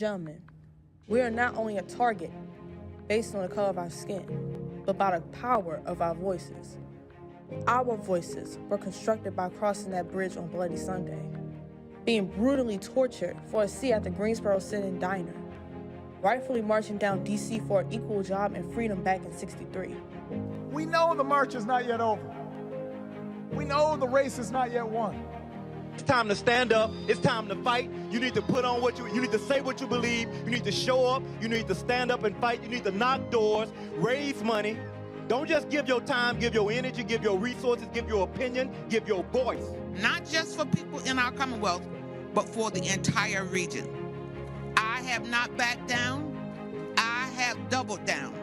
gentlemen, we are not only a target based on the color of our skin, but by the power of our voices. Our voices were constructed by crossing that bridge on Bloody Sunday, being brutally tortured for a seat at the Greensboro Sit-In Diner, rightfully marching down D.C. for an equal job and freedom back in '63. We know the march is not yet over. We know the race is not yet won. It's time to stand up. It's time to fight. You need to put on you need to say what you believe. You need to show up. You need to stand up and fight. You need to knock doors, raise money. Don't just give your time, give your energy, give your resources, give your opinion, give your voice. Not just for people in our Commonwealth, but for the entire region. I have not backed down. I have doubled down.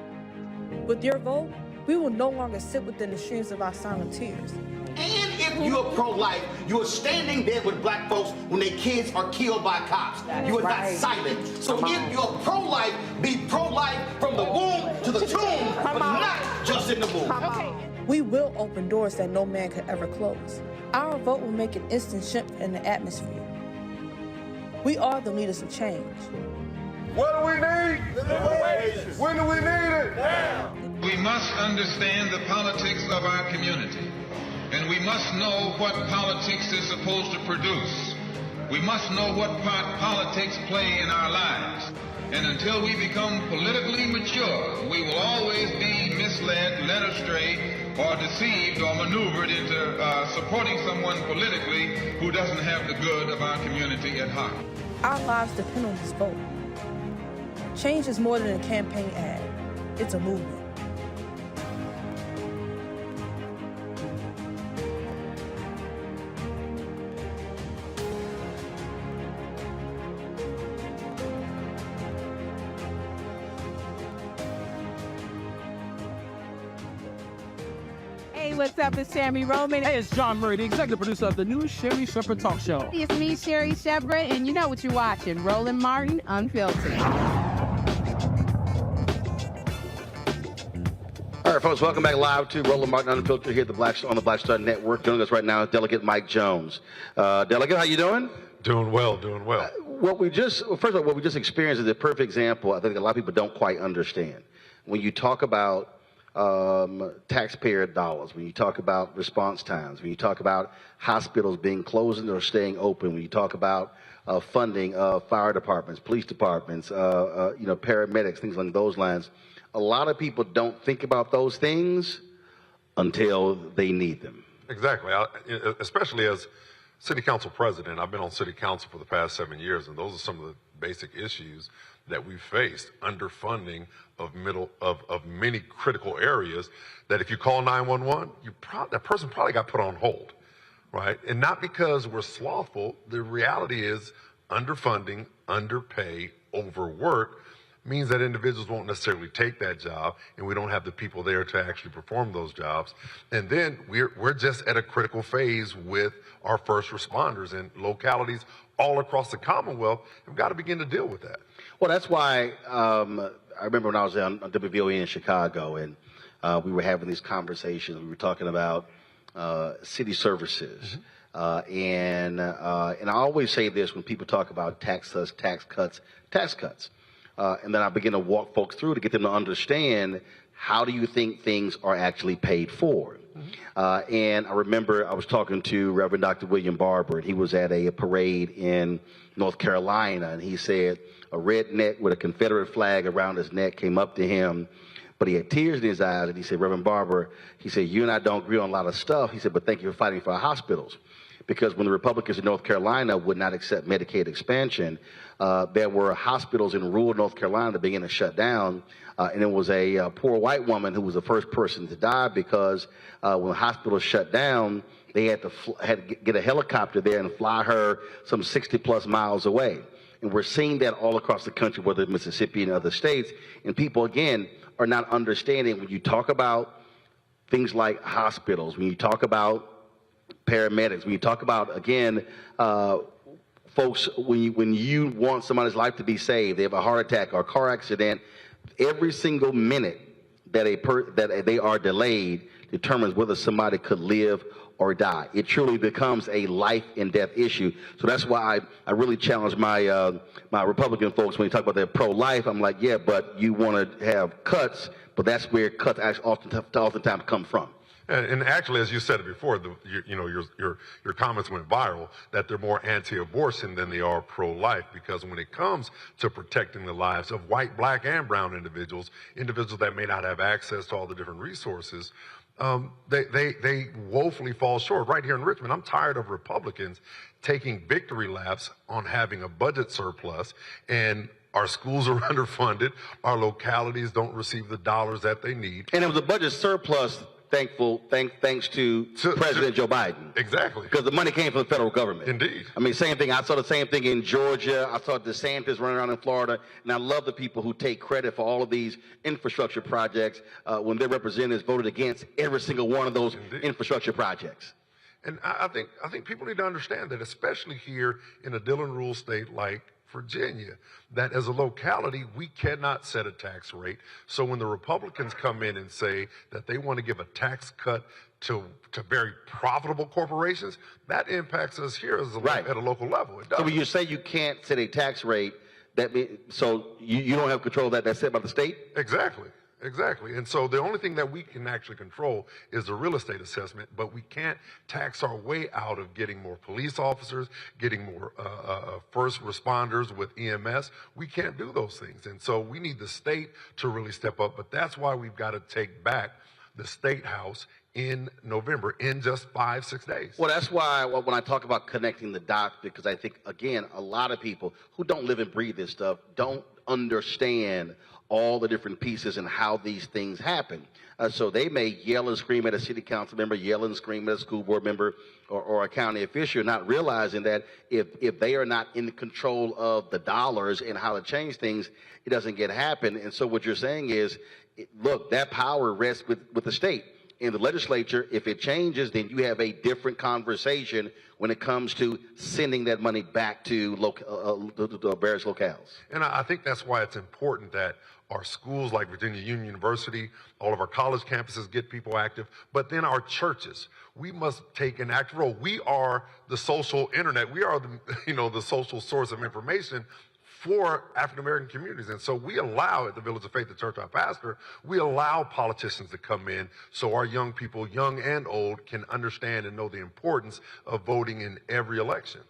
With your vote, we will no longer sit within the streams of our silent tears. And if you're pro-life, you're standing there with black folks when their kids are killed by cops. You are not silent. So if you're pro-life, be pro-life from the womb to the tomb, but not just in the womb. We will open doors that no man could ever close. Our vote will make an instant shift in the atmosphere. We are the leaders of change. What do we need? When do we need it? Now. We must understand the politics of our community. And we must know what politics is supposed to produce. We must know what part politics play in our lives. And until we become politically mature, we will always be misled, led astray, or deceived or maneuvered into supporting someone politically who doesn't have the good of our community at heart. Our lives depend on this vote. Change is more than a campaign ad. It's a movement. Hey, what's up? It's Tammy Roman. Hey, it's John Murray, the executive producer of the new Sherry Shepherd Talk Show. It's me, Sherry Shepherd, and you know what you're watching. Roland Martin, Unfiltered. All right, folks, welcome back live to Roland Martin Unfiltered here at on the Black Star Network. Joining us right now is Delegate Mike Jones. Delegate, how you doing? Doing well, doing well. First of all, what we just experienced is a perfect example. I think a lot of people don't quite understand. When you talk about taxpayer dollars, when you talk about response times, when you talk about hospitals being closed or staying open, when you talk about funding of fire departments, police departments, paramedics, things along those lines, a lot of people don't think about those things until they need them. Exactly. Especially as city council president, I've been on city council for the past 7 years, and those are some of the basic issues that we've faced. Underfunding of many critical areas that if you call 911, that person probably got put on hold, right? And not because we're slothful. The reality is underfunding, underpay, overwork means that individuals won't necessarily take that job, and we don't have the people there to actually perform those jobs. And then we're just at a critical phase with our first responders, and localities all across the Commonwealth have got to begin to deal with that. Well, that's why I remember when I was on Tuberville in Chicago, and we were having these conversations. We were talking about city services. And I always say this when people talk about tax cuts. And then I begin to walk folks through to get them to understand, how do you think things are actually paid for? And I remember I was talking to Reverend Dr. William Barber, and he was at a parade in North Carolina, and he said a redneck with a Confederate flag around his neck came up to him, but he had tears in his eyes, and he said, Reverend Barber, he said, you and I don't agree on a lot of stuff. He said, but thank you for fighting for our hospitals. Because when the Republicans in North Carolina would not accept Medicaid expansion, there were hospitals in rural North Carolina that began to shut down. And it was a poor white woman who was the first person to die because when hospitals shut down, they had to get a helicopter there and fly her some 60-plus miles away. And we're seeing that all across the country, whether it's Mississippi and other states. And people, again, are not understanding when you talk about things like hospitals, when you talk about paramedics, when you talk about, again, folks, when you want somebody's life to be saved, they have a heart attack or a car accident, every single minute that they are delayed determines whether somebody could live or die. It truly becomes a life and death issue. So that's why I really challenge my my Republican folks when you talk about their pro-life. I'm like, yeah, but you want to have cuts, but that's where cuts actually oftentimes come from. And actually, as you said it before, your comments went viral that they're more anti-abortion than they are pro-life, because when it comes to protecting the lives of white, black, and brown individuals that may not have access to all the different resources, they woefully fall short. Right here in Richmond, I'm tired of Republicans taking victory laps on having a budget surplus, and our schools are underfunded, our localities don't receive the dollars that they need. And it was a budget surplus thanks to President Joe Biden. Exactly. Because the money came from the federal government. Indeed. I mean, same thing. I saw the same thing in Georgia. I saw DeSantis running around in Florida. And I love the people who take credit for all of these infrastructure projects when their representatives voted against every single one of those infrastructure projects. And I think people need to understand that, especially here in a Dillon Rule state like Virginia, that as a locality, we cannot set a tax rate. So when the Republicans come in and say that they want to give a tax cut to very profitable corporations, that impacts us here as at a local level. It does. So when you say you can't set a tax rate, that means, so you don't have control of that, that's set by the state? Exactly. Exactly. And so the only thing that we can actually control is the real estate assessment, but we can't tax our way out of getting more police officers, getting more first responders with EMS. We can't do those things. And so we need the state to really step up. But that's why we've got to take back the State House in November, in just 5-6 days. Well, that's why when I talk about connecting the dots, because I think, again, a lot of people who don't live and breathe this stuff don't understand all the different pieces and how these things happen. So they may yell and scream at a city council member, yell and scream at a school board member or a county official, not realizing that if they are not in control of the dollars and how to change things, it doesn't get happen. And so what you're saying is, look, that power rests with the state. In the legislature, if it changes, then you have a different conversation when it comes to sending that money back to various locales. And I think that's why it's important that our schools like Virginia Union University, all of our college campuses get people active, but then our churches, we must take an active role. We are the social internet. We are the social source of information for African-American communities. And so we allow, at the Village of Faith, the church I pastor, we allow politicians to come in so our young people, young and old, can understand and know the importance of voting in every election.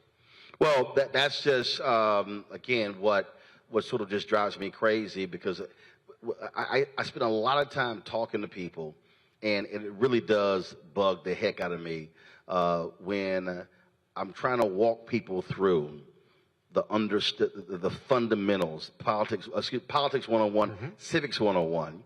Well, that's just, again, what sort of just drives me crazy, because I spend a lot of time talking to people, and it really does bug the heck out of me when I'm trying to walk people through the fundamentals, politics 101, civics 101,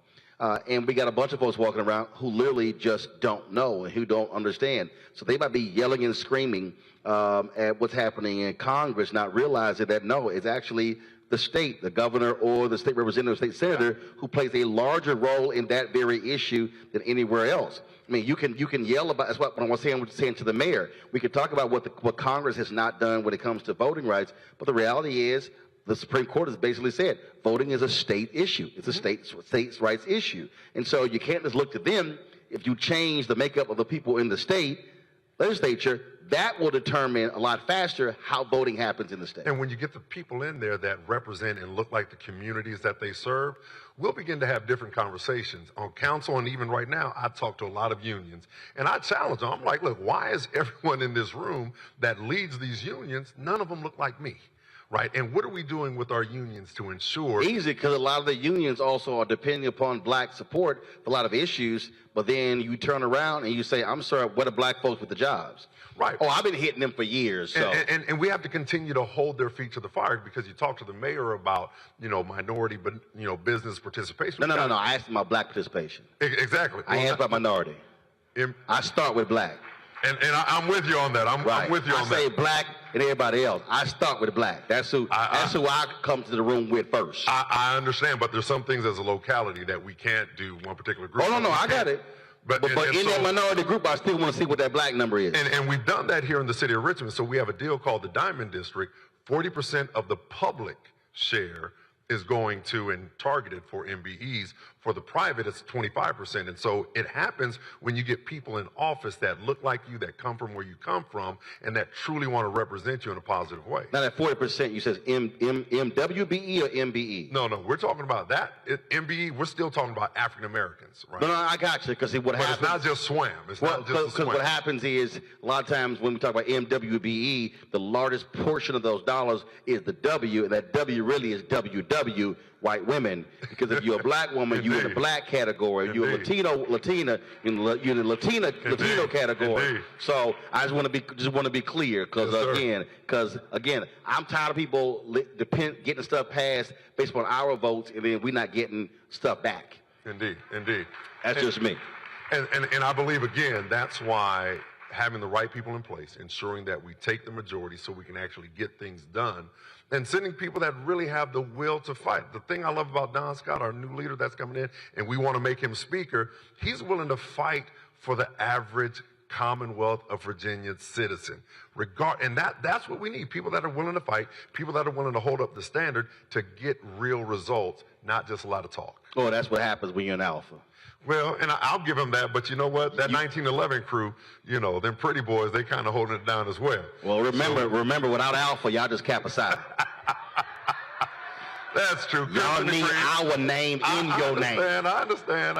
and we got a bunch of folks walking around who literally just don't know and who don't understand. So they might be yelling and screaming at what's happening in Congress, not realizing that no, it's actually the state, the governor or the state representative, state senator, who plays a larger role in that very issue than anywhere else. I mean, you can yell about, that's what I was saying to the mayor. We can talk about what Congress has not done when it comes to voting rights, but the reality is the Supreme Court has basically said voting is a state issue. It's a states' rights issue. And so you can't just look to them. If you change the makeup of the people in the state legislature, that will determine a lot faster how voting happens in the state. And when you get the people in there that represent and look like the communities that they serve, we'll begin to have different conversations. On council, and even right now, I talk to a lot of unions, and I challenge them. I'm like, look, why is everyone in this room that leads these unions, none of them look like me? Right? And what are we doing with our unions to ensure? Easy, because a lot of the unions also are depending upon black support for a lot of issues, but then you turn around and you say, I'm sorry, what are black folks with the jobs? Right. Oh, I've been hitting them for years. So. And we have to continue to hold their feet to the fire, because you talk to the mayor about, minority, but, business participation. No. I asked about black participation. Exactly. I asked about minority. I start with black. And I'm with you on that. I'm with you on that. I say black and everybody else. I start with black. That's who I come to the room with first. I understand, but there's some things as a locality that we can't do one particular group. Oh, no, I got it. But in that minority group, I still want to see what that black number is. And we've done that here in the city of Richmond. So we have a deal called the Diamond District. 40% of the public share is going to and targeted for MBEs. For the private, it's 25%. And so it happens when you get people in office that look like you, that come from where you come from, and that truly want to represent you in a positive way. Now that 40%, you says MWBE or MBE? No, we're talking about that. MBE, we're still talking about African Americans, right? No, I got you, because what happens... But it's not just SWAM. It's not just Because what happens is, a lot of times when we talk about MWBE, the largest portion of those dollars is the W, and that W really is WW, white women. Because if you're a black woman, you're in the black category. If you're a Latina, you're in the Latino category. Indeed. So I just want to be clear, because again, I'm tired of people getting stuff passed based upon our votes, and then we're not getting stuff back. Indeed. That's just me. And I believe, again, that's why having the right people in place, ensuring that we take the majority so we can actually get things done, and sending people that really have the will to fight. The thing I love about Don Scott, our new leader that's coming in, and we want to make him speaker, he's willing to fight for the average Commonwealth of Virginia citizen. And that's what we need, people that are willing to fight, people that are willing to hold up the standard to get real results, not just a lot of talk. Oh, that's what happens when you're an alpha. Well, and I'll give him that, but you know what? That 1911 crew, them pretty boys, they kind of holding it down as well. Well, remember, without alpha, y'all just cap aside. That's true. Y'all need our name in your name. I understand.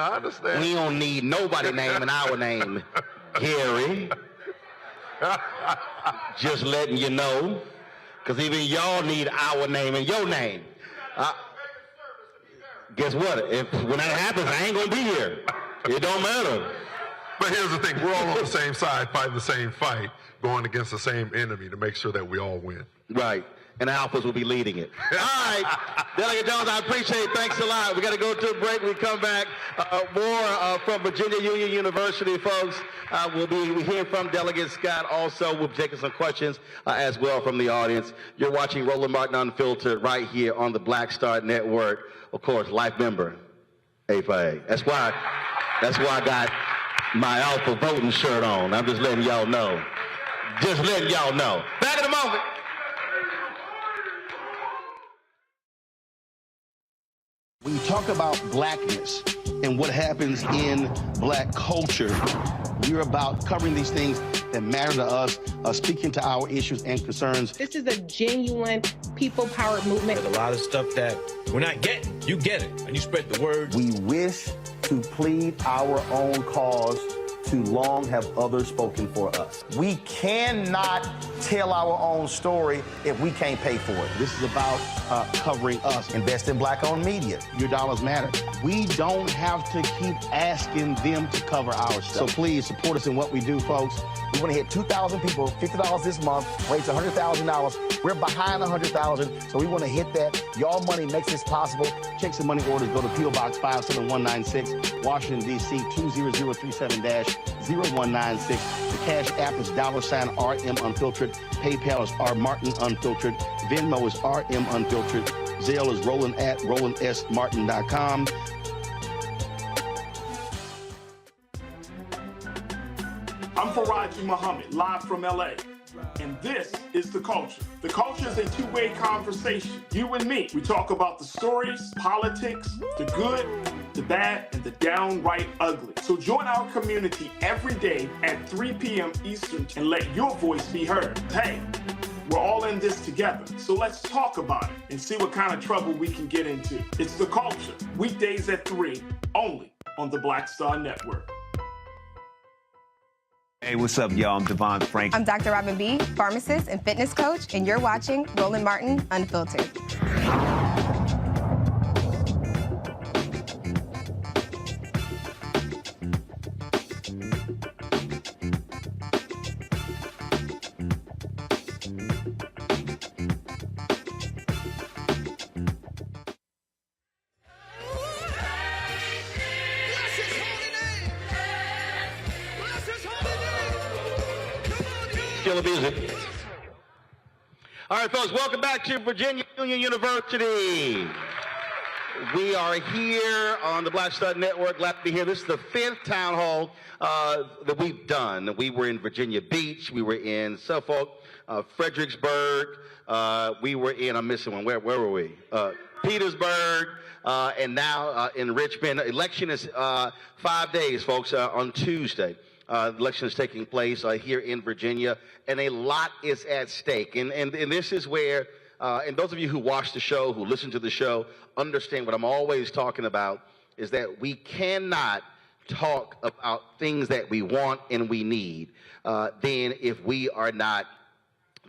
We don't need nobody's name in our name, Gary. Just letting you know, because even y'all need our name in your name. Guess what? When that happens, I ain't gonna be here. It don't matter. But here's the thing: we're all on the same side, fighting the same fight, going against the same enemy to make sure that we all win. Right. And the alphas will be leading it. All right, Delegate Jones, I appreciate it. Thanks a lot. We got to go to a break. We come back. More from Virginia Union University, folks. We'll be hearing from Delegate Scott. Also, we'll be taking some questions as well from the audience. You're watching Roland Martin Unfiltered right here on the Black Star Network. Of course, life member, A4A. That's why I got my alpha voting shirt on. I'm just letting y'all know. Back in a moment. When you talk about blackness and what happens in black culture, we're about covering these things that matter to us, speaking to our issues and concerns. This is a genuine people-powered movement. There's a lot of stuff that we're not getting. You get it, and you spread the word. We wish to plead our own cause. Too long have others spoken for us. We cannot tell our own story if we can't pay for it. This is about covering us. Invest in black-owned media. Your dollars matter. We don't have to keep asking them to cover our stuff. So please support us in what we do, folks. We want to hit 2,000 people, $50 this month, raise $100,000. We're behind 100,000, so we want to hit that. Y'all money makes this possible. Check some money orders. Go to P.O. Box 57196, Washington, D.C. 20037-0196. The Cash App is $RM Unfiltered. PayPal is R Martin Unfiltered. Venmo is RM Unfiltered. Zelle is Roland at RolandSMartin.com. I'm Faraji Muhammad, live from LA. And this is The Culture. The Culture is a two-way conversation. You and me. We talk about the stories, politics, the good, the bad, and the downright ugly. So join our community every day at 3 p.m. Eastern and let your voice be heard. Hey, we're all in this together. So let's talk about it and see what kind of trouble we can get into. It's The Culture. Weekdays at 3, only on the Black Star Network. Hey, what's up, y'all? I'm Devon Frank. I'm Dr. Robin B., pharmacist and fitness coach, and you're watching Roland Martin Unfiltered. Music. All right, folks, welcome back to Virginia Union University. We are here on the Black Star Network. Glad to be here. This is the 5th town hall that we've done. We were in Virginia Beach. We were in Suffolk, Fredericksburg. We were in, I'm missing one. Where were we? Petersburg, and now in Richmond. Election is 5 days, folks, on Tuesday. Election is taking place here in Virginia, and a lot is at stake. And this is where, and those of you who watch the show, who listen to the show, understand what I'm always talking about, is that we cannot talk about things that we want and we need then if we are not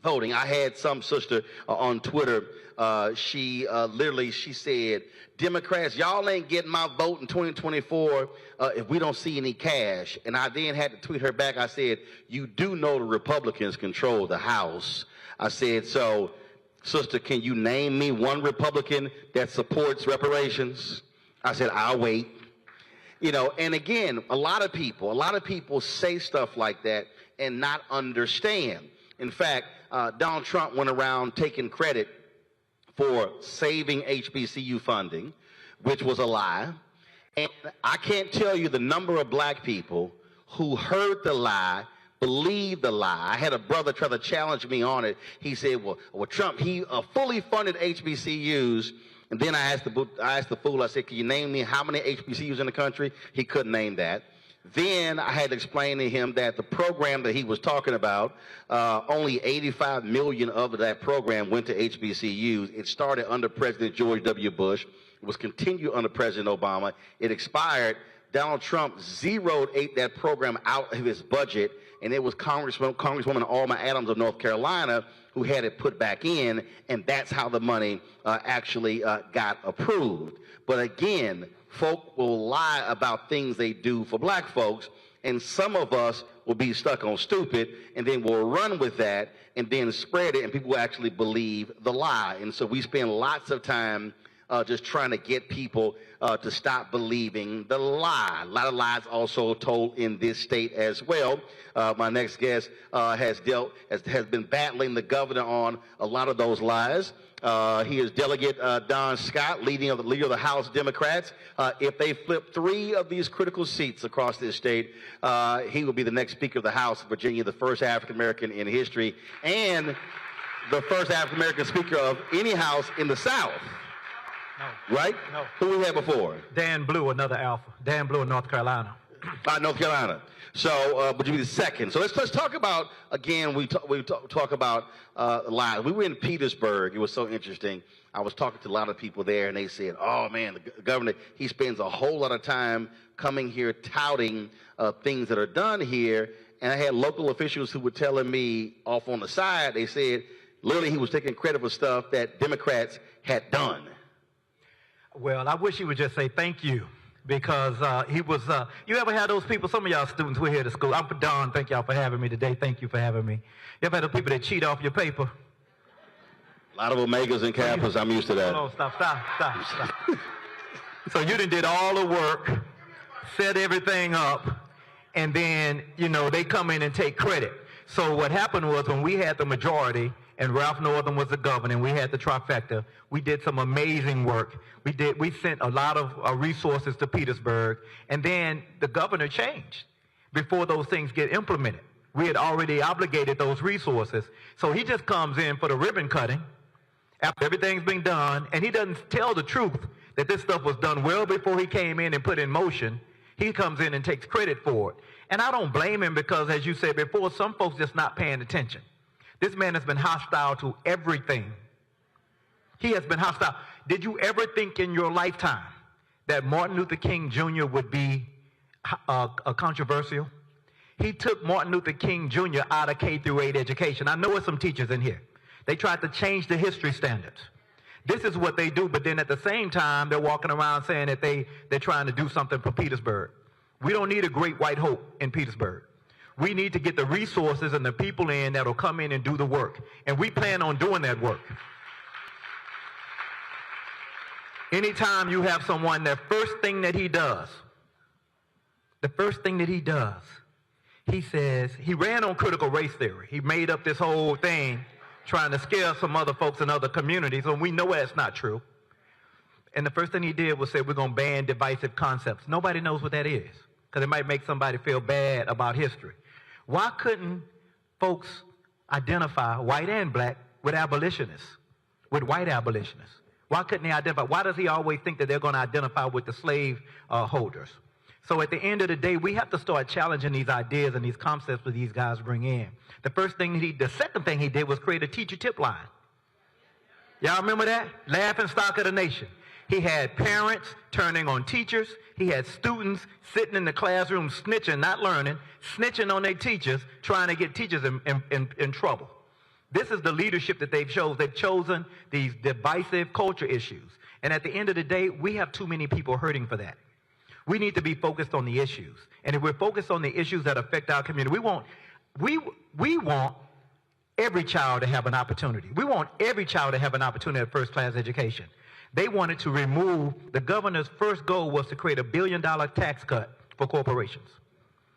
voting. I had some sister on Twitter, she said, Democrats, y'all ain't getting my vote in 2024 if we don't see any cash. And I then had to tweet her back. I said, you do know the Republicans control the House. I said, so, sister, can you name me one Republican that supports reparations? I said, I'll wait. You know, and again, a lot of people say stuff like that and not understand. In fact, Donald Trump went around taking credit for saving HBCU funding, which was a lie. And I can't tell you the number of black people who heard the lie, believed the lie. I had a brother try to challenge me on it. He said, well Trump, he fully funded HBCUs. And then I asked the fool, I said, can you name me how many HBCUs in the country? He couldn't name that. Then I had to explain to him that the program that he was talking about, only 85 million of that program went to HBCUs. It started under President George W. Bush. It was continued under President Obama. It expired. Donald Trump zeroed that program out of his budget, and it was Congresswoman Alma Adams of North Carolina who had it put back in, and that's how the money actually got approved. But again, folk will lie about things they do for black folks, and some of us will be stuck on stupid, and then we'll run with that and then spread it, and people will actually believe the lie. And so we spend lots of time just trying to get people to stop believing the lie. A lot of lies also told in this state as well. My next guest has been battling the governor on a lot of those lies. He is Delegate Don Scott, leader of the House Democrats. If they flip 3 of these critical seats across this state, he will be the next Speaker of the House of Virginia, the first African-American in history, and the first African-American Speaker of any House in the South. No. Right? No. Who we had before? Dan Blue, another alpha. Dan Blue in North Carolina. North Carolina. So, but you be the second. So let's talk about, again, we talk about lies. We were in Petersburg. It was so interesting. I was talking to a lot of people there, and they said, oh, man, the governor, he spends a whole lot of time coming here touting things that are done here. And I had local officials who were telling me off on the side, they said, literally, he was taking credit for stuff that Democrats had done. Well, I wish he would just say thank you, because he was, you ever had those people, some of y'all students who are here to school, I'm Don, thank y'all for having me today, thank you for having me. You ever had those people that cheat off your paper? A lot of Omegas and Kappas, I'm used to that. Oh, stop. So you done did all the work, set everything up, and then, you know, they come in and take credit. So what happened was when we had the majority, and Ralph Northam was the governor, and we had the trifecta, we did some amazing work. We sent a lot of resources to Petersburg, and then the governor changed before those things get implemented. We had already obligated those resources. So he just comes in for the ribbon cutting after everything's been done, and he doesn't tell the truth that this stuff was done well before he came in and put in motion. He comes in and takes credit for it. And I don't blame him because, as you said before, some folks just not paying attention. This man has been hostile to everything. He has been hostile. Did you ever think in your lifetime that Martin Luther King Jr. would be controversial? He took Martin Luther King Jr. out of K-8 education. I know there's some teachers in here. They tried to change the history standards. This is what they do, but then at the same time, they're walking around saying that they're trying to do something for Petersburg. We don't need a great white hope in Petersburg. We need to get the resources and the people in that'll come in and do the work. And we plan on doing that work. Anytime you have someone, the first thing that he does, he says, he ran on critical race theory. He made up this whole thing trying to scare some other folks in other communities, and we know that's not true. And the first thing he did was say, we're going to ban divisive concepts. Nobody knows what that is, because it might make somebody feel bad about history. Why couldn't folks identify, white and black, with abolitionists, with white abolitionists? Why couldn't they identify? Why does he always think that they're going to identify with the slave holders? So at the end of the day, we have to start challenging these ideas and these concepts that these guys bring in. The second thing he did was create a teacher tip line. Y'all remember that? Laughing stock of the nation. He had parents turning on teachers. He had students sitting in the classroom snitching, not learning, snitching on their teachers, trying to get teachers in trouble. This is the leadership that they've chosen. They've chosen these divisive culture issues. And at the end of the day, we have too many people hurting for that. We need to be focused on the issues. And if we're focused on the issues that affect our community, we want every child to have an opportunity. We want every child to have an opportunity at first-class education. They wanted to remove, the governor's first goal was to create $1 billion tax cut for corporations.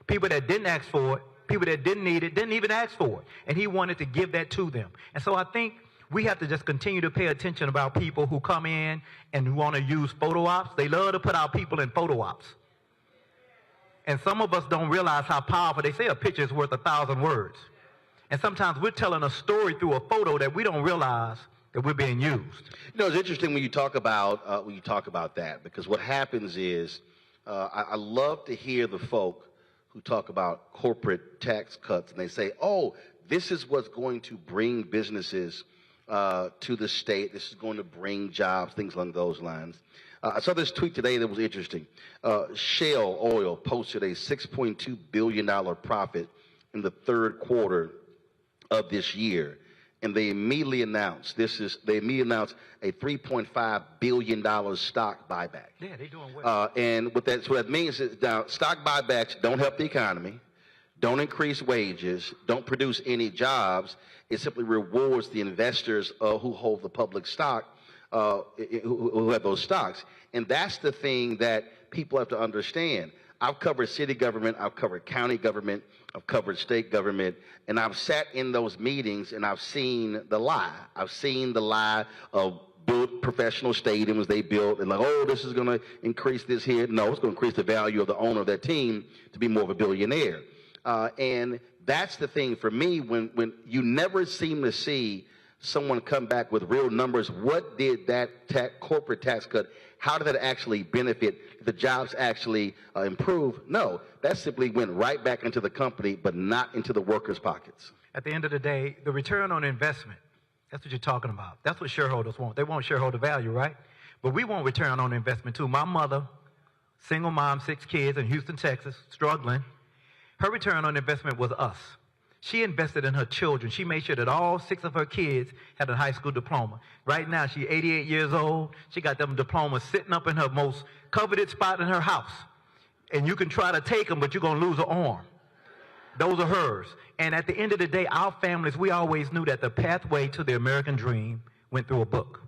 People that didn't ask for it, people that didn't need it, didn't even ask for it. And he wanted to give that to them. And so I think we have to just continue to pay attention about people who come in and who want to use photo ops. They love to put our people in photo ops. And some of us don't realize how powerful, they say a picture is worth 1,000 words. And sometimes we're telling a story through a photo that we don't realize that we're being used. You know, it's interesting when you talk about that, because what happens is I love to hear the folk who talk about corporate tax cuts, and they say, oh, this is what's going to bring businesses to the state. This is going to bring jobs, things along those lines. I saw this tweet today that was interesting. Shell Oil posted a $6.2 billion profit in the third quarter of this year. And they immediately announced a $3.5 billion stock buyback. Yeah, they're doing well. And what that means is now stock buybacks don't help the economy, don't increase wages, don't produce any jobs. It simply rewards the investors who hold the public stock, who have those stocks. And that's the thing that people have to understand. I've covered city government, I've covered county government, I've covered state government, and I've sat in those meetings and I've seen the lie. I've seen the lie of built professional stadiums they built and like, oh, this is going to increase this here. No, it's going to increase the value of the owner of that team to be more of a billionaire. And that's the thing for me, when you never seem to see someone come back with real numbers. What did that corporate tax cut, how did that actually benefit? Did the jobs actually improve? No, that simply went right back into the company, but not into the workers' pockets. At the end of the day, the return on investment, that's what you're talking about. That's what shareholders want. They want shareholder value, right? But we want return on investment too. My mother, single mom, 6 kids in Houston, Texas, struggling. Her return on investment was us. She invested in her children. She made sure that all 6 of her kids had a high school diploma. Right now, she's 88 years old. She got them diplomas sitting up in her most coveted spot in her house. And you can try to take them, but you're going to lose an arm. Those are hers. And at the end of the day, our families, we always knew that the pathway to the American dream went through a book.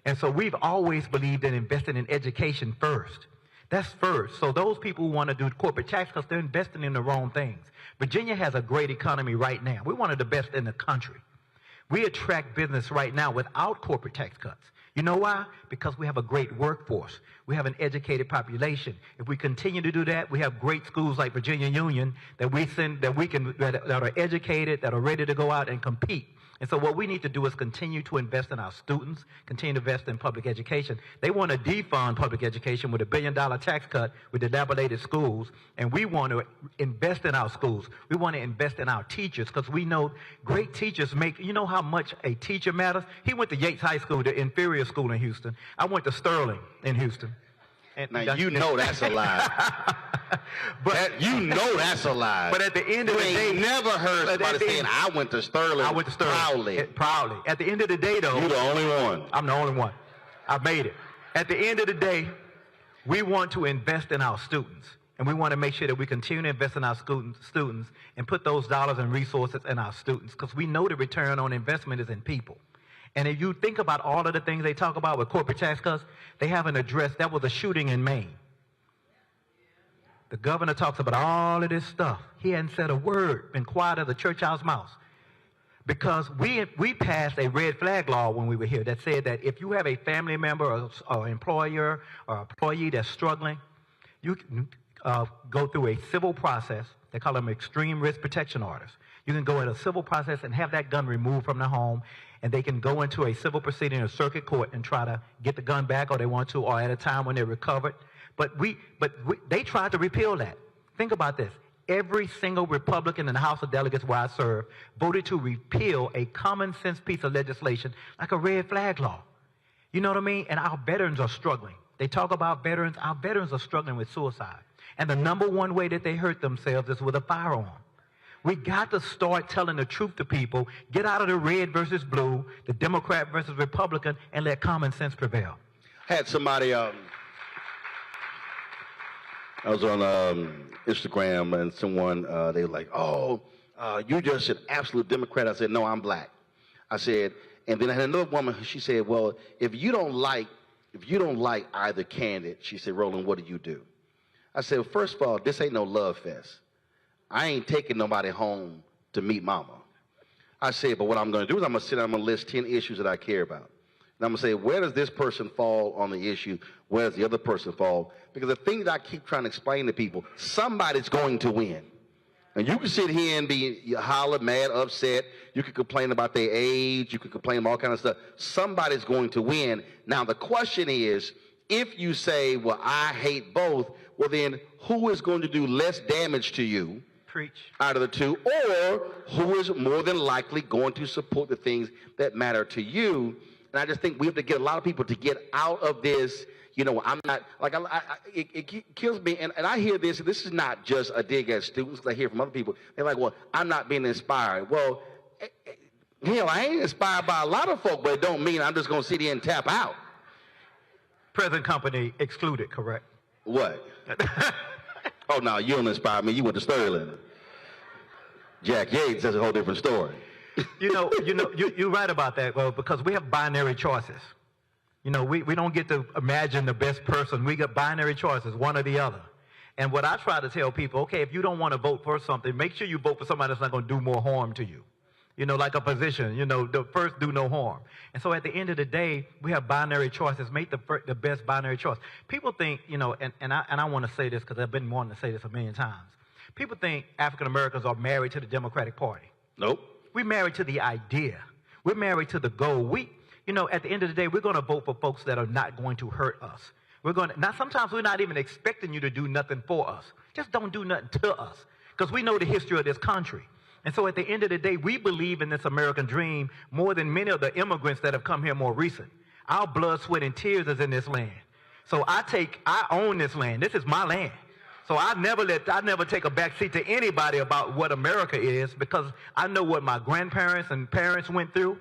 And so we've always believed in investing in education first. That's first. So those people who want to do corporate tax cuts, they're investing in the wrong things. Virginia has a great economy right now. We're one of the best in the country. We attract business right now without corporate tax cuts. You know why? Because we have a great workforce. We have an educated population. If we continue to do that, we have great schools like Virginia Union that are educated, that are ready to go out and compete. And so what we need to do is continue to invest in our students, continue to invest in public education. They want to defund public education with $1 billion tax cut with dilapidated schools, and we want to invest in our schools. We want to invest in our teachers because we know great teachers make, you know how much a teacher matters? He went to Yates High School, the inferior school in Houston. I went to Sterling in Houston. And now, you know that's a lie. You know that's a lie. But at the end of the day, you never heard somebody saying, I went to Sterling. I went to Sterling. Proudly. At the end of the day, though. You're the only one. I'm the only one. I made it. At the end of the day, we want to invest in our students. And we want to make sure that we continue to invest in our students and put those dollars and resources in our students because we know the return on investment is in people. And if you think about all of the things they talk about with corporate tax cuts, they haven't addressed, that was a shooting in Maine. The governor talks about all of this stuff. He hadn't said a word, been quiet as a church house mouse. Because we passed a red flag law when we were here that said that if you have a family member or employer or employee that's struggling, you can go through a civil process. They call them extreme risk protection orders. You can go in a civil process and have that gun removed from the home. and they can go into a civil proceeding or circuit court and try to get the gun back, or they want to, or at a time when they're recovered. But they tried to repeal that. Think about this. Every single Republican in the House of Delegates where I serve voted to repeal a common sense piece of legislation like a red flag law. You know what I mean? And our veterans are struggling. They talk about veterans. Our veterans are struggling with suicide. And the number one way that they hurt themselves is with a firearm. We got to start telling the truth to people. Get out of the red versus blue, the Democrat versus Republican, and let common sense prevail. Had somebody, I was on Instagram, and someone, they were like, oh, you're just an absolute Democrat. I said, no, I'm black. I said, and then I had another woman, she said, well, if you don't like either candidate, she said, Roland, what do you do? I said, well, first of all, this ain't no love fest. I ain't taking nobody home to meet mama. I said, but what I'm going to do is I'm going to sit down, I'm going to list 10 issues that I care about. And I'm going to say, where does this person fall on the issue? Where does the other person fall? Because the thing that I keep trying to explain to people, somebody's going to win. And you can sit here and be holler, mad, upset. You can complain about their age. You can complain about all kinds of stuff. Somebody's going to win. Now, the question is, if you say, well, I hate both, well, then who is going to do less damage to you? Preach. Out of the two, or who is more than likely going to support the things that matter to you? And I just think we have to get a lot of people to get out of this. You know, I'm not, like, it kills me. And I hear this is not just a dig at students. I hear from other people. They're like, well, I'm not being inspired. Well, hell, I ain't inspired by a lot of folk, but it don't mean I'm just going to sit here and tap out. Present company excluded, correct? What? Oh, no, you don't inspire me. You went to Sterling. Jack Yates, that's a whole different story. You're right about that, well, because we have binary choices. You know, we don't get to imagine the best person. We got binary choices, one or the other. And what I try to tell people, okay, if you don't want to vote for something, make sure you vote for somebody that's not going to do more harm to you. You know, like a position, you know, the first do no harm. And so at the end of the day, we have binary choices. Make the best binary choice. People think, you know, and I want to say this because I've been wanting to say this a million times. People think African Americans are married to the Democratic Party. Nope. We're married to the idea. We're married to the goal. You know, at the end of the day, we're going to vote for folks that are not going to hurt us. Now, sometimes we're not even expecting you to do nothing for us. Just don't do nothing to us, because we know the history of this country. And so at the end of the day, we believe in this American dream more than many of the immigrants that have come here more recent. Our blood, sweat, and tears is in this land. So I own this land. This is my land. So I never take a back seat to anybody about what America is, because I know what my grandparents and parents went through.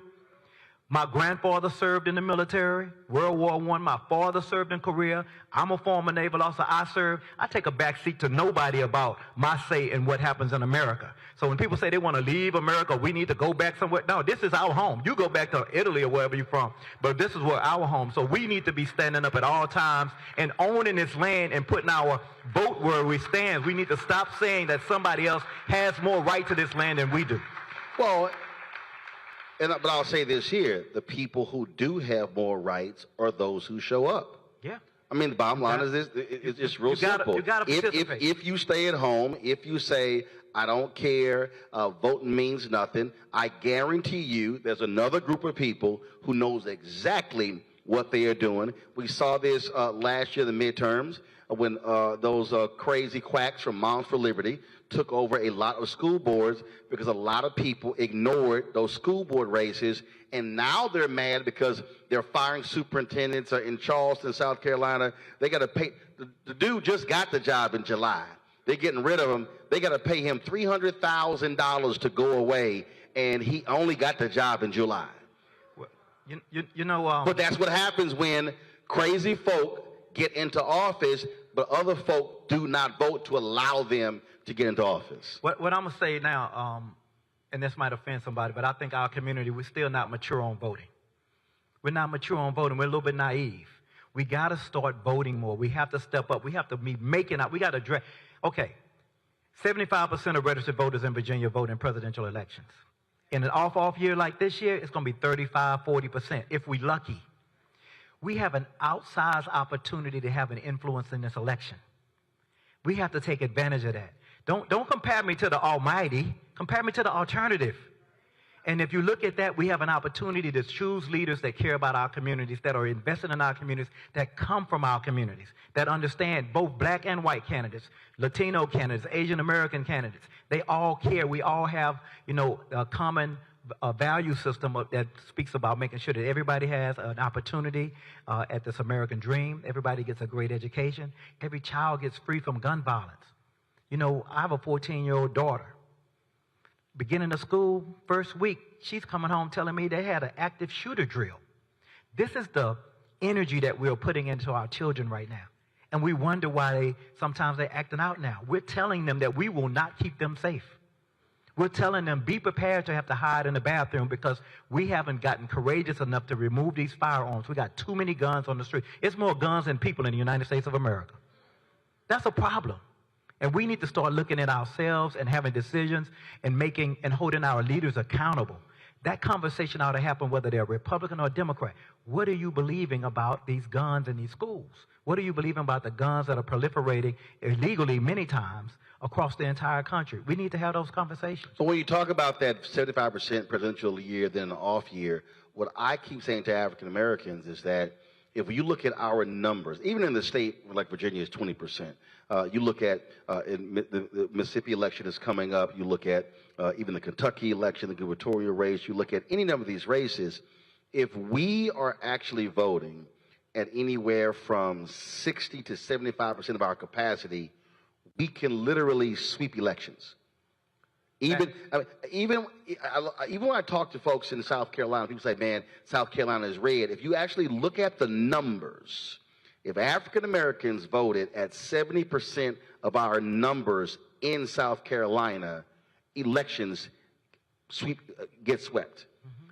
My grandfather served in the military, World War I. My father served in Korea. I'm a former naval officer. I take a back seat to nobody about my say in what happens in America. So when people say they want to leave America, we need to go back somewhere. No, this is our home. You go back to Italy or wherever you're from, but this is where our home. So we need to be standing up at all times and owning this land and putting our vote where we stand. We need to stop saying that somebody else has more right to this land than we do. Well, but I'll say this here. The people who do have more rights are those who show up. Yeah. I mean, the bottom line is this. It's just real simple. You gotta participate. If you stay at home, if you say, I don't care, voting means nothing, I guarantee you there's another group of people who knows exactly what they are doing. We saw this last year, the midterms, when those crazy quacks from Moms for Liberty took over a lot of school boards because a lot of people ignored those school board races, and now they're mad because they're firing superintendents in Charleston, South Carolina. They got to pay. The dude just got the job in July. They're getting rid of him. They got to pay him $300,000 to go away, and he only got the job in July. But that's what happens when crazy folk get into office, but other folk do not vote to allow them to get into office. What I'm going to say now, and this might offend somebody, but I think our community, we're still not mature on voting. We're not mature on voting. We're a little bit naive. We got to start voting more. We have to step up. We have to be making out. We got to address. Okay, 75% of registered voters in Virginia vote in presidential elections. In an off year like this year, it's going to be 35, 40%, if we're lucky. We have an outsized opportunity to have an influence in this election. We have to take advantage of that. Don't compare me to the almighty. Compare me to the alternative. And if you look at that, we have an opportunity to choose leaders that care about our communities, that are invested in our communities, that come from our communities, that understand both black and white candidates, Latino candidates, Asian American candidates. They all care. We all have, a common value system that speaks about making sure that everybody has an opportunity at this American dream. Everybody gets a great education. Every child gets free from gun violence. I have a 14-year-old daughter. Beginning of school, first week, she's coming home telling me they had an active shooter drill. This is the energy that we're putting into our children right now. And we wonder why sometimes they're acting out now. We're telling them that we will not keep them safe. We're telling them, be prepared to have to hide in the bathroom because we haven't gotten courageous enough to remove these firearms. We got too many guns on the street. It's more guns than people in the United States of America. That's a problem. And we need to start looking at ourselves and having decisions and holding our leaders accountable. That conversation ought to happen whether they're Republican or Democrat. What are you believing about these guns in these schools? What are you believing about the guns that are proliferating illegally many times across the entire country? We need to have those conversations. So when you talk about that 75% presidential year, then an off year, what I keep saying to African Americans is that if you look at our numbers, even in the state like Virginia is 20%, you look at the Mississippi election is coming up, you look at even the Kentucky election, the gubernatorial race, you look at any number of these races, if we are actually voting at anywhere from 60 to 75% of our capacity, we can literally sweep elections. Even when I talk to folks in South Carolina, people say, man, South Carolina is red. If you actually look at the numbers, if African Americans voted at 70% of our numbers in South Carolina, elections get swept.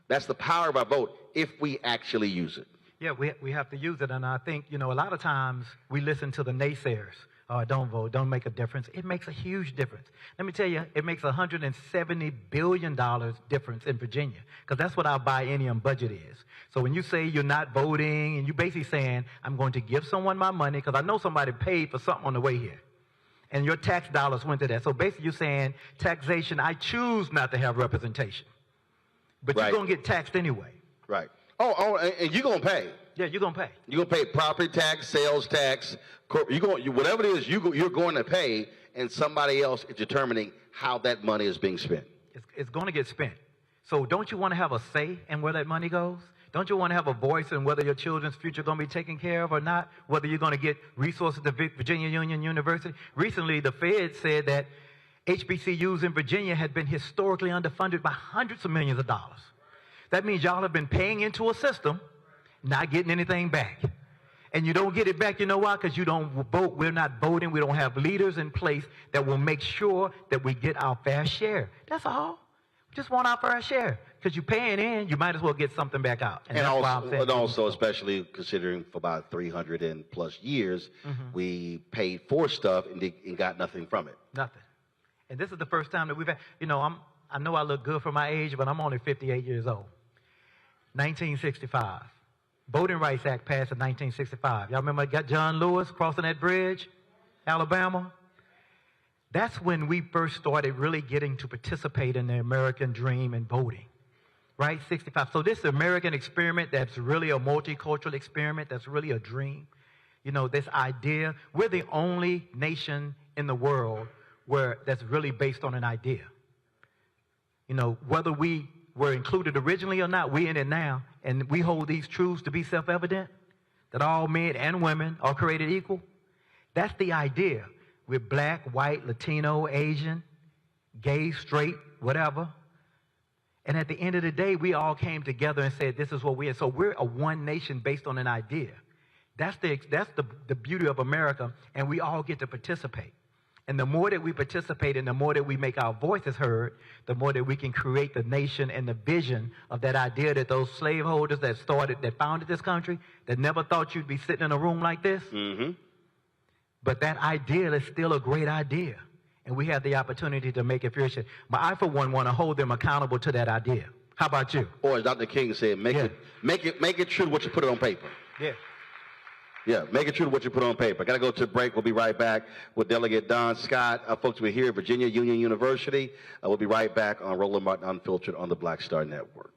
That's the power of our vote if we actually use it. Yeah, we have to use it. And I think, a lot of times we listen to the naysayers. Don't vote, don't make a difference. It makes a huge difference. Let me tell you, it makes $170 billion difference in Virginia, because that's what our biennium budget is. So when you say you're not voting, and you're basically saying, I'm going to give someone my money, because I know somebody paid for something on the way here, and your tax dollars went to that. So basically you're saying, taxation, I choose not to have representation. But you're going to get taxed anyway. Right. Oh, and you're going to pay. Yeah, you're going to pay. You're going to pay property tax, sales tax, whatever it is, you're going to pay, and somebody else is determining how that money is being spent. It's going to get spent. So don't you want to have a say in where that money goes? Don't you want to have a voice in whether your children's future is going to be taken care of or not? Whether you're going to get resources to Virginia Union University? Recently, the Fed said that HBCUs in Virginia had been historically underfunded by hundreds of millions of dollars. That means y'all have been paying into a system, not getting anything back. And you don't get it back, you know why? Because you don't vote. We're not voting. We don't have leaders in place that will make sure that we get our fair share. That's all. We just want our fair share. Because you're paying in, you might as well get something back out. And also, especially considering for about 300 and plus years, we paid for stuff and got nothing from it. Nothing. And this is the first time that we've had, I know I look good for my age, but I'm only 58 years old. 1965. Voting Rights Act passed in 1965. Y'all remember John Lewis crossing that bridge, Alabama? That's when we first started really getting to participate in the American dream and voting, right? 65. So this American experiment that's really a multicultural experiment, that's really a dream. This idea, we're the only nation in the world that's really based on an idea. Whether we were included originally or not, we're in it now. And we hold these truths to be self-evident, that all men and women are created equal. That's the idea. We're black, white, Latino, Asian, gay, straight, whatever. And at the end of the day, we all came together and said, this is what we are. So we're a one nation based on an idea. That's the beauty of America, and we all get to participate. And the more that we participate and the more that we make our voices heard, the more that we can create the nation and the vision of that idea that those slaveholders that founded this country, that never thought you'd be sitting in a room like this. But that idea is still a great idea. And we have the opportunity to make it fruition. But I, for one, want to hold them accountable to that idea. How about you? Or as Dr. King said, make it true what you put it on paper. Yeah. Yeah, make it true to what you put on paper. Got to go to a break. We'll be right back with Delegate Don Scott. Folks, we're here at Virginia Union University. We'll be right back on Roland Martin Unfiltered on the Black Star Network.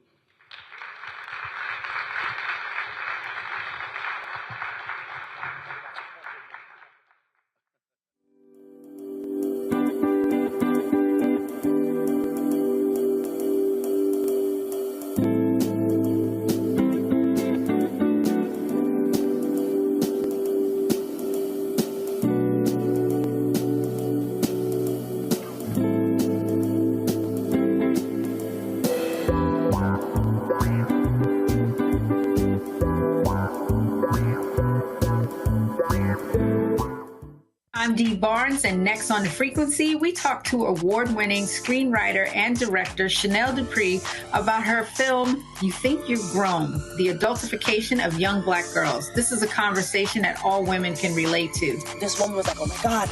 I'm Dee Barnes, and next on The Frequency, we talk to award-winning screenwriter and director Chanel Dupree about her film, You Think You're Grown, the adultification of young Black girls. This is a conversation that all women can relate to. This woman was like, oh my God,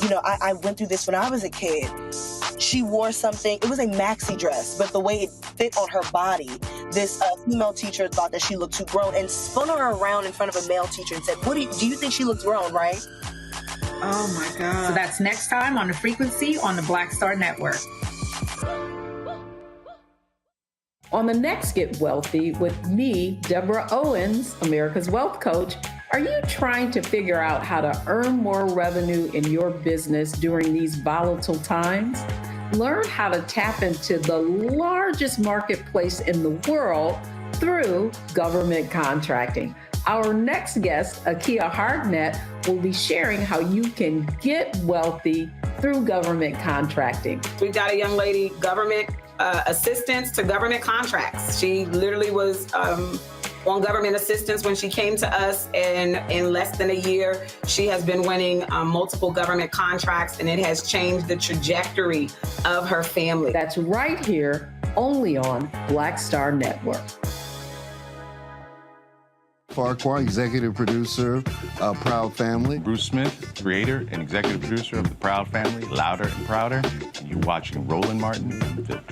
you know, I went through this when I was a kid. She wore something, it was a maxi dress, but the way it fit on her body, this female teacher thought that she looked too grown and spun her around in front of a male teacher and said, do you think she looks grown, right? Oh my God. So that's next time on The Frequency on the Black Star Network. On the next Get Wealthy with me, Deborah Owens, America's Wealth Coach, are you trying to figure out how to earn more revenue in your business during these volatile times? Learn how to tap into the largest marketplace in the world through government contracting. Our next guest, Akia Hardnett, will be sharing how you can get wealthy through government contracting. We've got a young lady, government assistance to government contracts. She literally was on government assistance when she came to us, and in less than a year, she has been winning multiple government contracts, and it has changed the trajectory of her family. That's right here, only on Black Star Network. Farquhar, executive producer of Proud Family. Bruce Smith, creator and executive producer of The Proud Family, Louder and Prouder. And you're watching Roland Martin Unfiltered.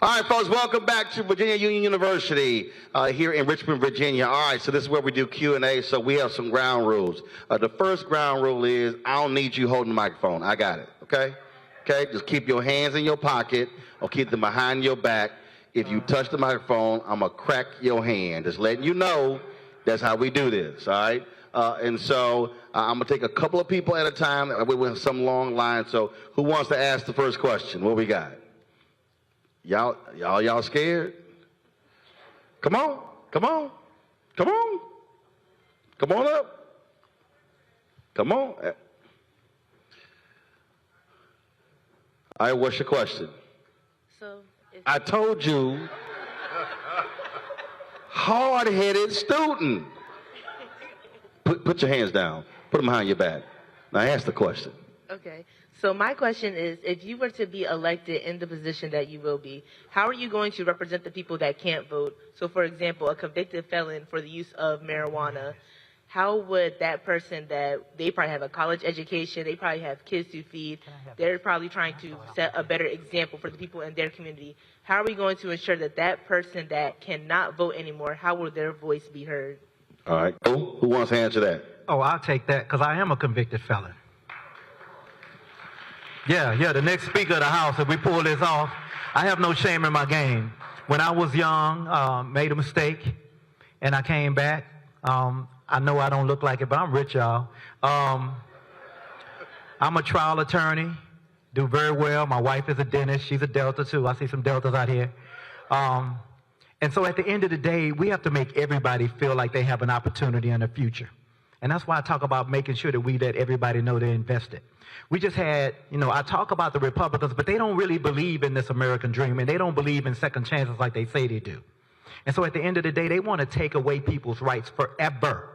All right, folks, welcome back to Virginia Union University here in Richmond, Virginia. All right, so this is where we do Q&A, so we have some ground rules. The first ground rule is I don't need you holding the microphone. I got it, okay? Okay, just keep your hands in your pocket or keep them behind your back. If you touch the microphone, I'm going to crack your hand. Just letting you know that's how we do this, all right? And so I'm going to take a couple of people at a time. We have some long line, so who wants to ask the first question? What we got? Y'all scared? Come on, come on, come on. Come on up. Come on. All right, what's your question? So I told you, hard-headed student. Put your hands down. Put them behind your back. Now ask the question. Okay. So my question is, if you were to be elected in the position that you will be, how are you going to represent the people that can't vote? So, for example, a convicted felon for the use of marijuana, how would that person that they probably have a college education, they probably have kids to feed, they're probably trying to set a better example for the people in their community. How are we going to ensure that that person that cannot vote anymore, how will their voice be heard? All right. Who wants to answer that? Oh, I'll take that because I am a convicted felon. Yeah, the next Speaker of the House, if we pull this off, I have no shame in my game. When I was young, made a mistake, and I came back. I know I don't look like it, but I'm rich, y'all. I'm a trial attorney, do very well. My wife is a dentist. She's a Delta, too. I see some Deltas out here. And so at the end of the day, we have to make everybody feel like they have an opportunity in the future. And that's why I talk about making sure that we let everybody know they're invested. We just had, I talk about the Republicans, but they don't really believe in this American dream, and they don't believe in second chances like they say they do. And so at the end of the day, they want to take away people's rights forever.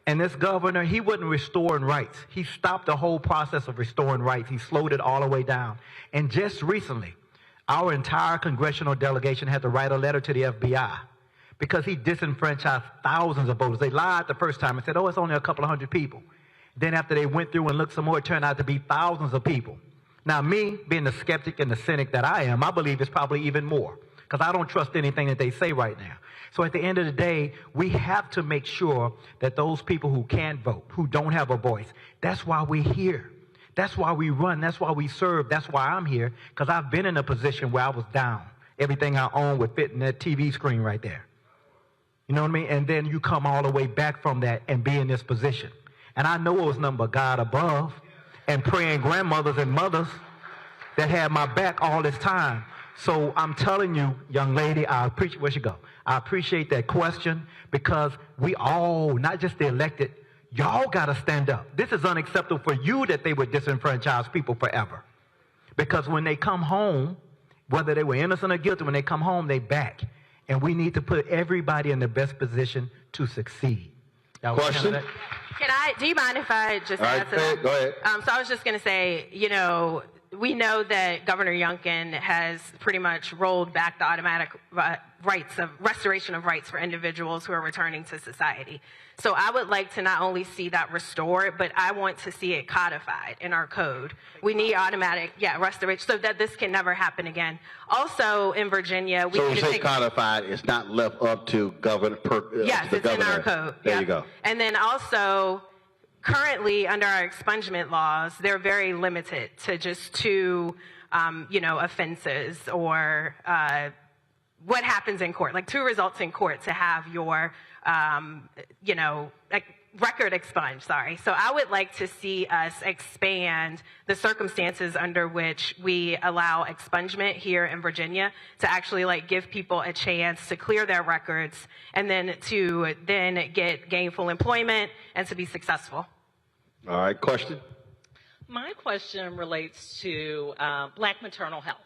And this governor, he wasn't restoring rights. He stopped the whole process of restoring rights. He slowed it all the way down. And just recently, our entire congressional delegation had to write a letter to the FBI because he disenfranchised thousands of voters. They lied the first time and said, oh, it's only a couple of hundred people. Then after they went through and looked some more, it turned out to be thousands of people. Now, me, being the skeptic and the cynic that I am, I believe it's probably even more, because I don't trust anything that they say right now. So at the end of the day, we have to make sure that those people who can't vote, who don't have a voice, that's why we're here. That's why we run. That's why we serve. That's why I'm here, because I've been in a position where I was down. Everything I own would fit in that TV screen right there. You know what I mean? And then you come all the way back from that and be in this position. And I know it was nothing but God above and praying grandmothers and mothers that had my back all this time. So I'm telling you, young lady, I appreciate, where she go? I appreciate that question, because we all, not just the elected, y'all got to stand up. This is unacceptable for you that they would disenfranchise people forever. Because when they come home, whether they were innocent or guilty, when they come home, they back. And we need to put everybody in the best position to succeed. Question? Do you mind if I just add to that? Go ahead. So I was just going to say, you know, we know that Governor Youngkin has pretty much rolled back the automatic restoration of rights for individuals who are returning to society. So I would like to not only see that restored, but I want to see it codified in our code. We need automatic, restoration, so that this can never happen again. Also in Virginia, we so need to say codified, it's not left up to governor. Yes, it's in our code. There you go. And then also, currently, under our expungement laws, they're very limited to just two, offenses or what happens in court, like two results in court to have your, record expunged, So I would like to see us expand the circumstances under which we allow expungement here in Virginia to actually give people a chance to clear their records and then to get gainful employment and to be successful. All right, question? My question relates to Black maternal health.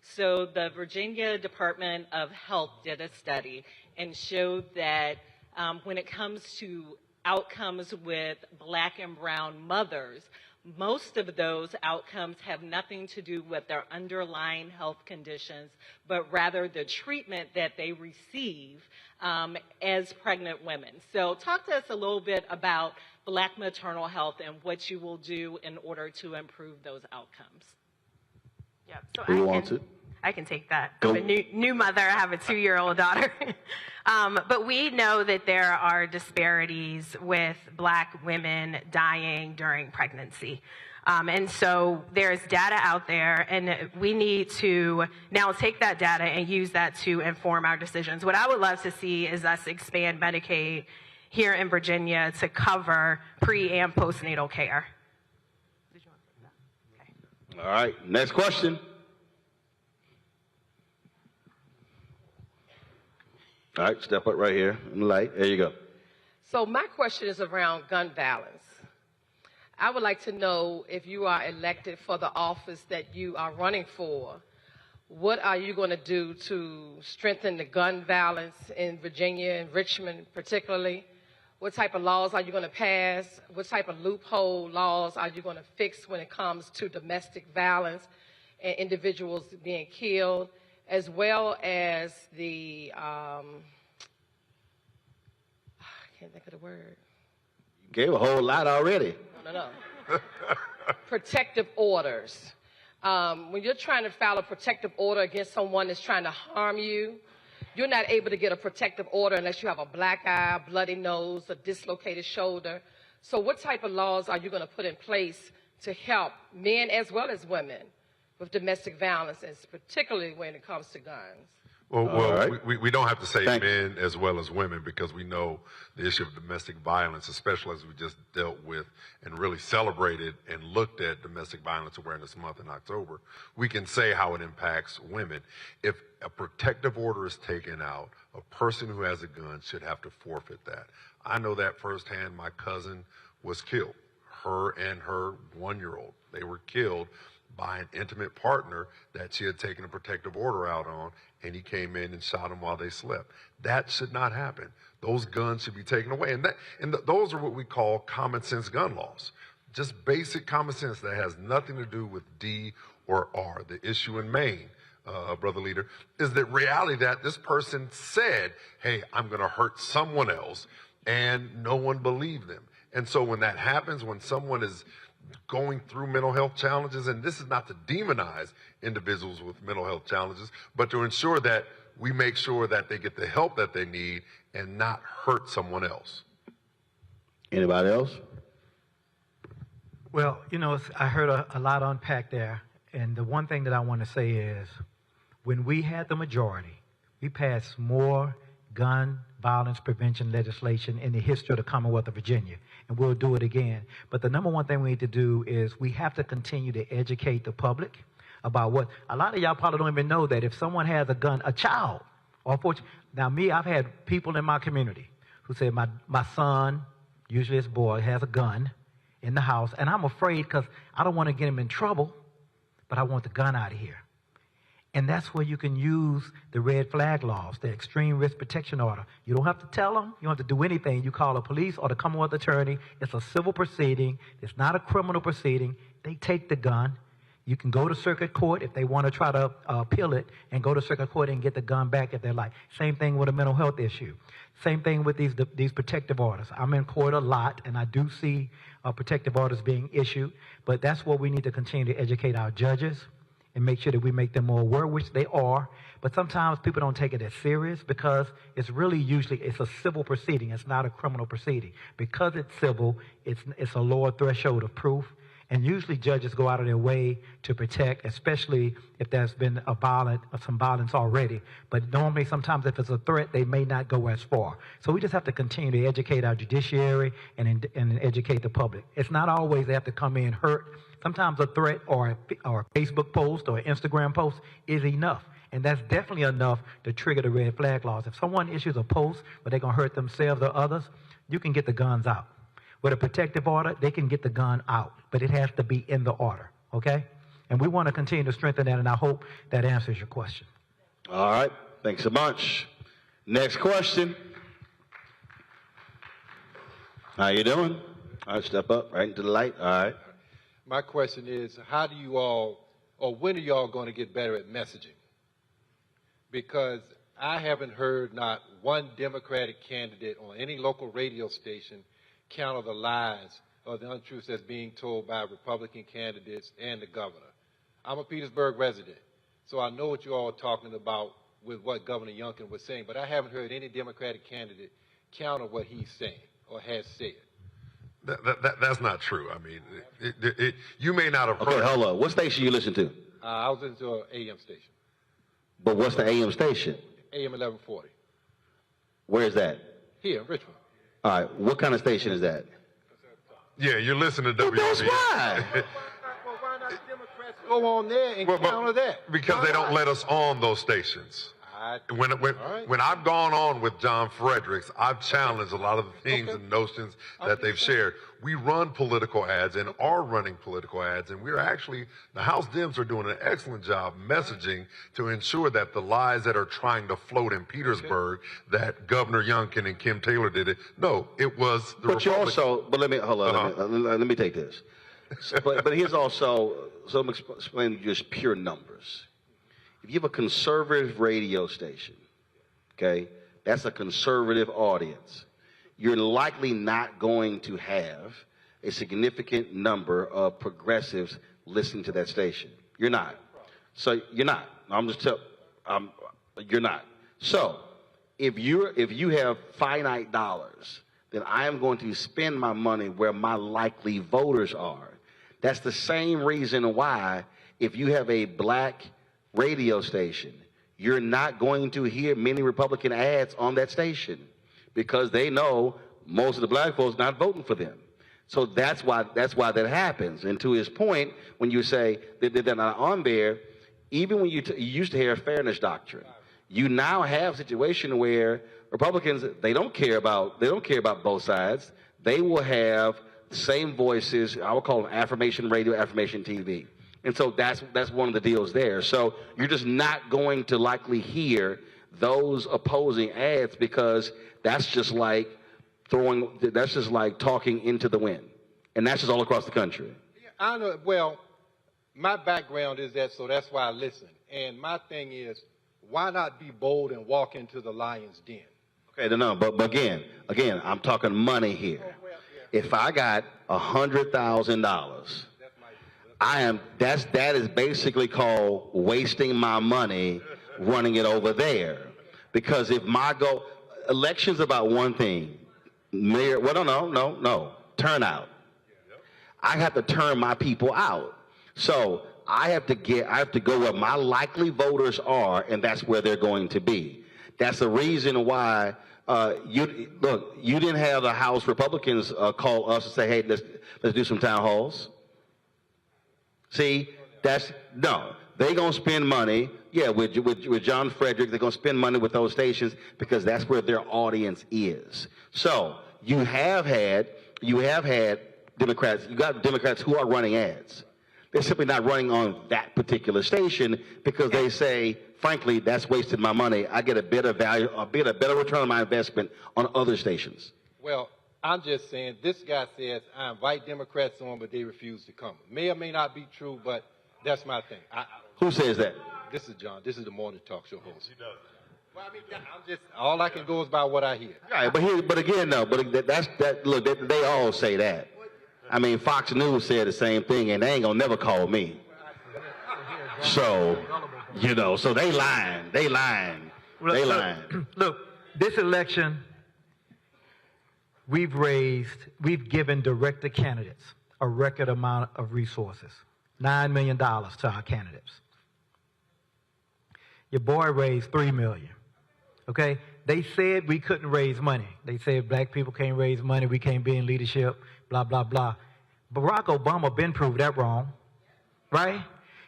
So the Virginia Department of Health did a study and showed that when it comes to outcomes with Black and brown mothers, most of those outcomes have nothing to do with their underlying health conditions, but rather the treatment that they receive as pregnant women. So talk to us a little bit about Black maternal health and what you will do in order to improve those outcomes. Yeah, so Who wants it? I can take that. Go. I'm a new mother. I have a 2-year-old daughter. But we know that there are disparities with Black women dying during pregnancy. And so there's data out there, and we need to now take that data and use that to inform our decisions. What I would love to see is us expand Medicaid here in Virginia to cover pre- and postnatal care. All right, next question. All right, step up right here in the light. There you go. So my question is around gun violence. I would like to know, if you are elected for the office that you are running for, what are you going to do to strengthen the gun violence in Virginia and Richmond particularly? What type of laws are you going to pass? What type of loophole laws are you going to fix when it comes to domestic violence and individuals being killed, as well as the, I can't think of the word. You gave a whole lot already. No. Protective orders. When you're trying to file a protective order against someone that's trying to harm you, you're not able to get a protective order unless you have a black eye, a bloody nose, a dislocated shoulder. So what type of laws are you going to put in place to help men as well as women with domestic violence, and particularly when it comes to guns? Well, right. we don't have to say men as well as women, because we know the issue of domestic violence, especially as we just dealt with and really celebrated and looked at Domestic Violence Awareness Month in October. We can say how it impacts women. If a protective order is taken out, a person who has a gun should have to forfeit that. I know that firsthand. My cousin was killed, her and her 1-year-old. They were killed by an intimate partner that she had taken a protective order out on, and he came in and shot them while they slept. That should not happen. Those guns should be taken away. And those are what we call common sense gun laws. Just basic common sense that has nothing to do with D or R. The issue in Maine Brother Leader, is the reality that this person said, hey, I'm going to hurt someone else, and no one believed them. And so when that happens, when someone is going through mental health challenges, and this is not to demonize individuals with mental health challenges, but to ensure that we make sure that they get the help that they need and not hurt someone else. Anybody else? Well, you know, I heard a lot unpacked there, and the one thing that I want to say is, when we had the majority, we passed more gun violence prevention legislation in the history of the Commonwealth of Virginia, and we'll do it again. But the number one thing we need to do is we have to continue to educate the public about what, a lot of y'all probably don't even know that if someone has a gun, a child, or now me, I've had people in my community who say my son, usually his boy, has a gun in the house, and I'm afraid because I don't want to get him in trouble, but I want the gun out of here. And that's where you can use the red flag laws, the extreme risk protection order. You don't have to tell them. You don't have to do anything. You call the police or the Commonwealth attorney. It's a civil proceeding. It's not a criminal proceeding. They take the gun. You can go to circuit court if they want to try to appeal it, and go to circuit court and get the gun back if they like. Same thing with a mental health issue. Same thing with these protective orders. I'm in court a lot, and I do see protective orders being issued, but that's what we need to continue to educate our judges and make sure that we make them more aware, which they are. But sometimes people don't take it as serious because it's really it's a civil proceeding. It's not a criminal proceeding. Because it's civil, it's a lower threshold of proof. And usually judges go out of their way to protect, especially if there's been some violence already. But normally, sometimes if it's a threat, they may not go as far. So we just have to continue to educate our judiciary and educate the public. It's not always they have to come in hurt. Sometimes a threat or a Facebook post or an Instagram post is enough. And that's definitely enough to trigger the red flag laws. If someone issues a post where they're going to hurt themselves or others, you can get the guns out. With a protective order, they can get the gun out, but it has to be in the order, okay? And we want to continue to strengthen that, and I hope that answers your question. All right. Thanks so much. Next question. How you doing? All right, step up right into the light. All right. My question is, how do you all, or when are you all going to get better at messaging? Because I haven't heard not one Democratic candidate on any local radio station counter the lies or the untruths that's being told by Republican candidates and the governor. I'm a Petersburg resident, so I know what you all are talking about with what Governor Youngkin was saying, but I haven't heard any Democratic candidate counter what he's saying or has said. That's not true. I mean, you may not have heard. Okay, hold on. What station you listen to? I was into an AM station. But what's the AM station? AM 1140. Where's that? Here in Richmond. All right. What kind of station is that? Yeah, you're listening to WRB. That's why. Well, why not Democrats go on there and counter that? Because they don't let us on those stations. When I've gone on with John Fredericks, I've challenged a lot of the things and notions that they've shared. We run political ads and are running political ads, and we're actually, the House Dems are doing an excellent job messaging to ensure that the lies that are trying to float in Petersburg, that Governor Youngkin and Kim Taylor did it. No, it was the But you also, but let me, hold on, let me take this. But here's also, so I'm explaining just pure numbers. If you have a conservative radio station, okay, that's a conservative audience. You're likely not going to have a significant number of progressives listening to that station. You're not. So you're not. I'm just telling. You're not. So if you have finite dollars, then I am going to spend my money where my likely voters are. That's the same reason why if you have a black radio station, you're not going to hear many Republican ads on that station because they know most of the black folks not voting for them. So that's why that happens. And to his point, when you say that they're not on there, even when you used to hear a fairness doctrine, you now have a situation where Republicans, they don't care about both sides. They will have the same voices. I would call them affirmation radio, affirmation TV. And so that's one of the deals there. So you're just not going to likely hear those opposing ads because that's just like talking into the wind. And that's just all across the country. I know. Well, my background is that, so that's why I listen. And my thing is, why not be bold and walk into the lion's den? Okay, no, but again, I'm talking money here. If I got $100,000, that is basically called wasting my money running it over there. Because if my goal, election's about one thing, mayor, well, no, turnout. I have to turn my people out. So I have to go where my likely voters are, and that's where they're going to be. That's the reason why you didn't have the House Republicans call us and say, hey, let's do some town halls. See, they're going to spend money, with John Frederick, they're going to spend money with those stations because that's where their audience is. So you have had Democrats, you got Democrats who are running ads. They're simply not running on that particular station because they say, frankly, that's wasted my money. I get a better value, a better return on my investment on other stations. Well, I'm just saying, this guy says, I invite Democrats on, but they refuse to come. May or may not be true, but that's my thing. Who says that? This is John. This is the morning talk show host. He does. Well, I mean, all I can go is by what I hear. Right, but again, look, they all say that. I mean, Fox News said the same thing, and they ain't gonna never call me. So, so they lying. Look, this election, we've given director candidates a record amount of resources, $9 million to our candidates. Your boy raised $3 million. Okay? They said we couldn't raise money. They said black people can't raise money, we can't be in leadership, blah, blah, blah. Barack Obama been proved that wrong, right?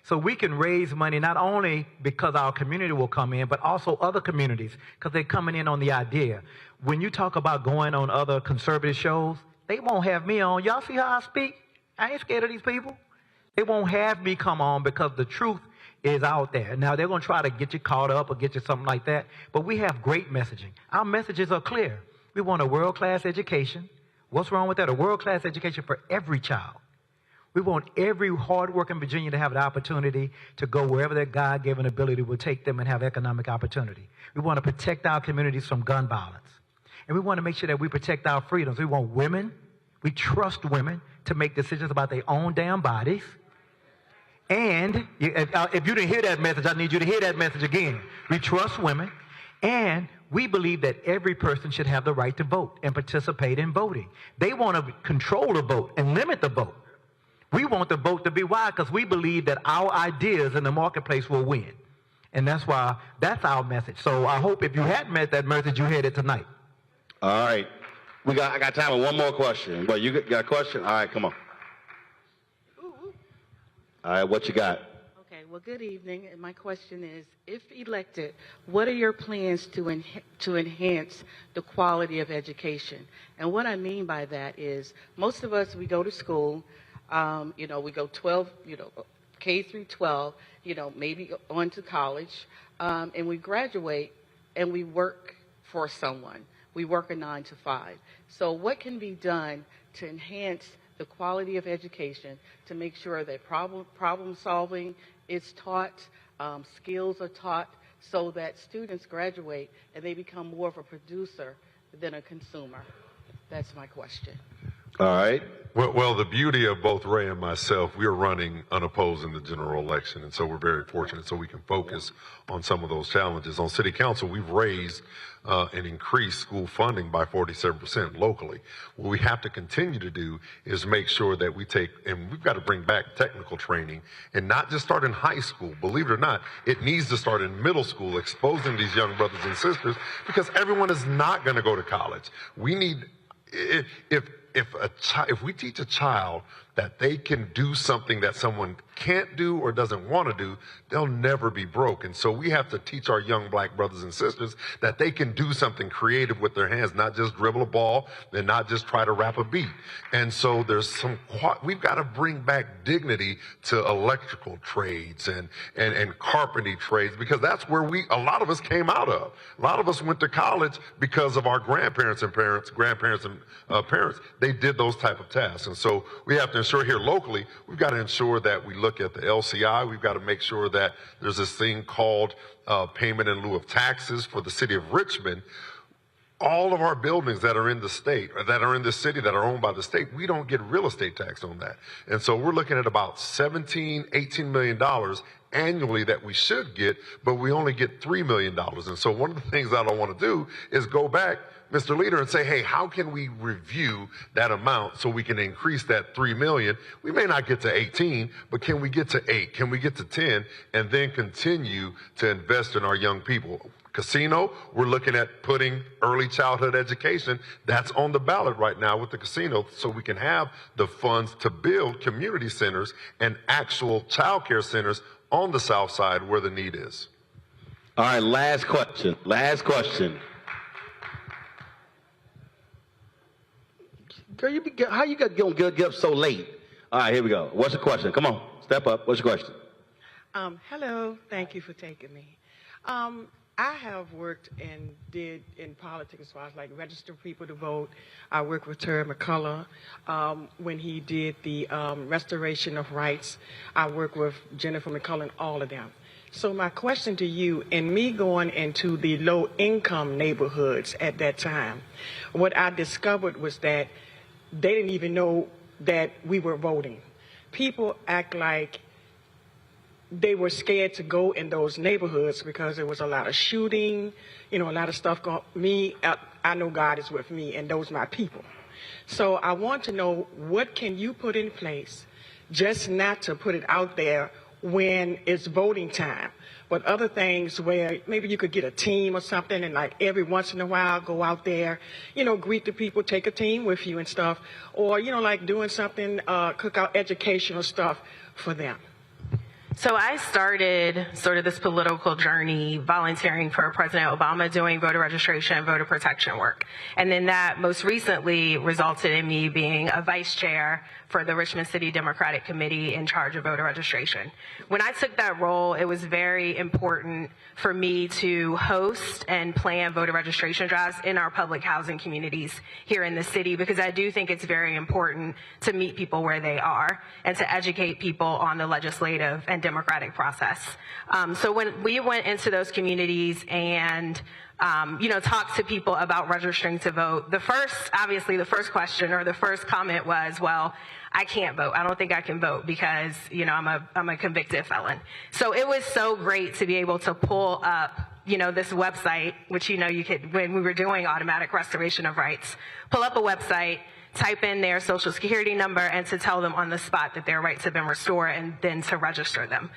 So we can raise money not only because our community will come in, but also other communities because they're coming in on the idea. When you talk about going on other conservative shows, they won't have me on. Y'all see how I speak? I ain't scared of these people. They won't have me come on because the truth is out there. Now, they're going to try to get you caught up or get you something like that, but we have great messaging. Our messages are clear. We want a world-class education. What's wrong with that? A world-class education for every child. We want every hard-working Virginian to have the opportunity to go wherever their God-given ability will take them and have economic opportunity. We want to protect our communities from gun violence. And we want to make sure that we protect our freedoms. We want women, we trust women to make decisions about their own damn bodies. And if you didn't hear that message, I need you to hear that message again. We trust women, and we believe that every person should have the right to vote and participate in voting. They want to control the vote and limit the vote. We want the vote to be wide because we believe that our ideas in the marketplace will win. And that's why that's our message. So I hope if you hadn't met that message, you heard it tonight. All right. I got time for one more question. But you got a question? All right, come on. All right, what you got? Okay, well, good evening. And my question is, if elected, what are your plans to enhance the quality of education? And what I mean by that is, most of us, we go to school, we go 12, K through 12, maybe on to college, and we graduate and we work for someone. We work a 9 to 5. So what can be done to enhance the quality of education to make sure that problem solving is taught, skills are taught, so that students graduate and they become more of a producer than a consumer? That's my question. All right. Well, the beauty of both Ray and myself, we are running unopposed in the general election, and so we're very fortunate so we can focus on some of those challenges. On City Council, we've raised and increased school funding by 47% locally. What we have to continue to do is make sure that we take, and we've got to bring back technical training and not just start in high school. Believe it or not, it needs to start in middle school, exposing these young brothers and sisters, because everyone is not going to go to college. We need, if we teach a child that they can do something that someone can't do or doesn't want to do, they'll never be broke. And so we have to teach our young black brothers and sisters that they can do something creative with their hands, not just dribble a ball and not just try to rap a beat. And so we've got to bring back dignity to electrical trades and carpentry trades, because that's where a lot of us came out of. A lot of us went to college because of our grandparents and parents. They did those type of tasks. And so we have to ensure here locally, we've got to ensure that we look at the LCI. We've got to make sure that there's this thing called payment in lieu of taxes for the city of Richmond. All of our buildings that are in the state, or that are in the city, that are owned by the state, we don't get real estate tax on that. And so we're looking at about $18 million annually that we should get, but we only get $3 million. And so one of the things I don't want to do is go back, Mr. Leader, and say, hey, how can we review that amount so we can increase that $3 million? We may not get to 18, but can we get to 8? Can we get to 10? And then continue to invest in our young people. Casino, we're looking at putting early childhood education. That's on the ballot right now with the casino, so we can have the funds to build community centers and actual child care centers on the south side where the need is. All right, last question. Last question. Girl, how you gonna get up so late? All right, here we go. What's the question? Come on, step up. What's your question? Hello. Thank you for taking me. I have worked and did in politics as far as like register people to vote. I worked with Tyre Nichols when he did the restoration of rights. I worked with Jennifer McCullen, all of them. So my question to you, in me going into the low-income neighborhoods at that time, what I discovered was that they didn't even know that we were voting. People act like they were scared to go in those neighborhoods because there was a lot of shooting, a lot of stuff going on. I know God is with me, and those are my people. So I want to know, what can you put in place, just not to put it out there when it's voting time, but other things where maybe you could get a team or something, and like every once in a while go out there, greet the people, take a team with you and stuff, or, like doing something, cookout educational stuff for them. So I started sort of this political journey volunteering for President Obama, doing voter registration and voter protection work. And then that most recently resulted in me being a vice chair for the Richmond City Democratic Committee in charge of voter registration. When I took that role, it was very important for me to host and plan voter registration drives in our public housing communities here in the city, because I do think it's very important to meet people where they are and to educate people on the legislative and democratic process. So when we went into those communities and talk to people about registering to vote, the first question or the first comment was, well, I can't vote. I don't think I can vote because, I'm a convicted felon. So it was so great to be able to pull up, this website, which, you could, when we were doing automatic restoration of rights, pull up a website, type in their social security number, and to tell them on the spot that their rights have been restored, and then to register them.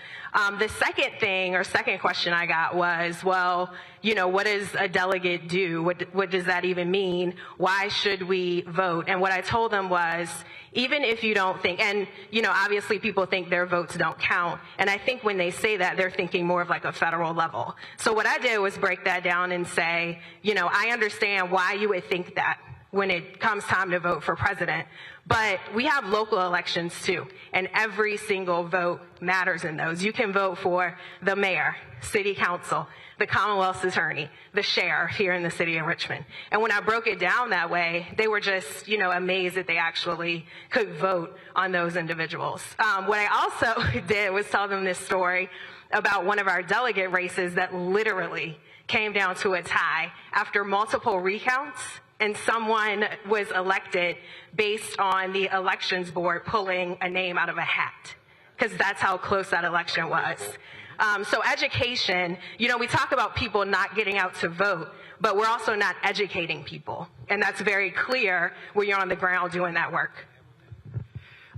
The second question I got was, well, what does a delegate do? What does that even mean? Why should we vote? And what I told them was, even if you don't think, and, obviously people think their votes don't count. And I think when they say that, they're thinking more of like a federal level. So what I did was break that down and say, I understand why you would think that when it comes time to vote for president. But we have local elections too, and every single vote matters in those. You can vote for the mayor, city council, the Commonwealth's attorney, the sheriff here in the city of Richmond. And when I broke it down that way, they were just, amazed that they actually could vote on those individuals. What I also did was tell them this story about one of our delegate races that literally came down to a tie after multiple recounts, and someone was elected based on the elections board pulling a name out of a hat, because that's how close that election was. So education, we talk about people not getting out to vote, but we're also not educating people. And that's very clear when you're on the ground doing that work.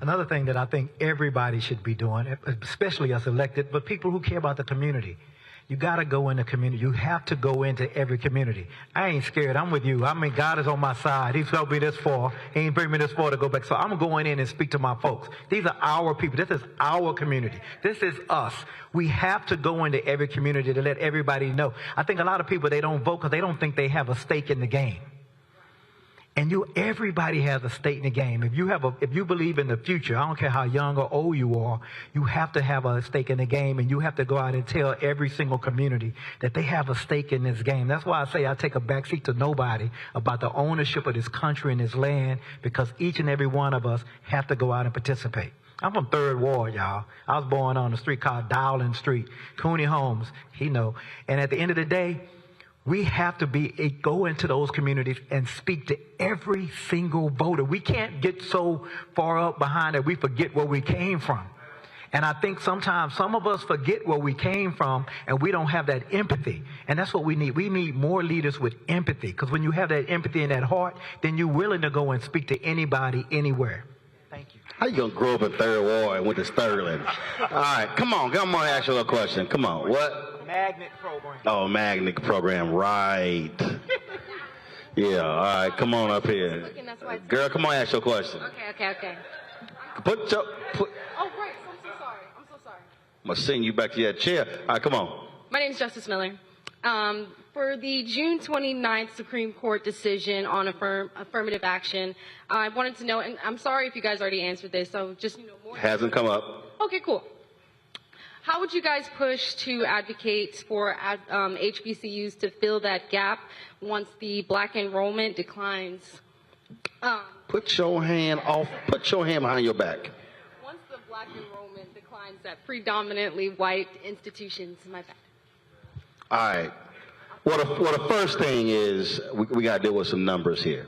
Another thing that I think everybody should be doing, especially us elected, but people who care about the community, you got to go in the community. You have to go into every community. I ain't scared. I'm with you. God is on my side. He's helped me this far. He ain't bring me this far to go back. So I'm going in and speak to my folks. These are our people. This is our community. This is us. We have to go into every community to let everybody know. I think a lot of people, they don't vote because they don't think they have a stake in the game. And everybody has a stake in the game. If you believe in the future, I don't care how young or old you are, you have to have a stake in the game, and you have to go out and tell every single community that they have a stake in this game. That's why I say I take a backseat to nobody about the ownership of this country and this land, because each and every one of us have to go out and participate. I'm from 3rd Ward, y'all. I was born on a street called Dowling Street. Cooney Holmes, he know. And at the end of the day, we have to go into those communities and speak to every single voter. We can't get so far up behind that we forget where we came from. And I think sometimes some of us forget where we came from, and we don't have that empathy. And that's what we need. We need more leaders with empathy, because when you have that empathy and that heart, then you're willing to go and speak to anybody, anywhere. Thank you. How you gonna grow up in 3rd Ward and went to Sterling? All right, come on, I'm gonna ask you a little question. Come on, what? Magnet program. Oh, magnet program, right. Yeah, all right, come on up here. Girl, come on, ask your question. Okay. Oh, right, I'm so sorry. I'm gonna send you back to your chair. All right, come on. My name is Justice Miller. For the June 29th Supreme Court decision on affirmative action, I wanted to know, and I'm sorry if you guys already answered this, so just more. Hasn't come up. Okay, cool. How would you guys push to advocate for HBCUs to fill that gap once the black enrollment declines? Put your hand behind your back. Once the black enrollment declines at predominantly white institutions, my bad. All right. Well, the first thing is we got to deal with some numbers here.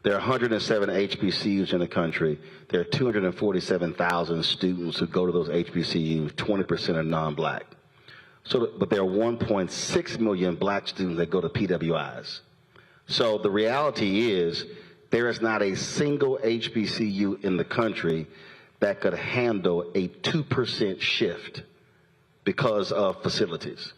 There are 107 HBCUs in the country. There are 247,000 students who go to those HBCUs. 20% are non-black. But there are 1.6 million black students that go to PWIs. So the reality is there is not a single HBCU in the country that could handle a 2% shift because of facilities.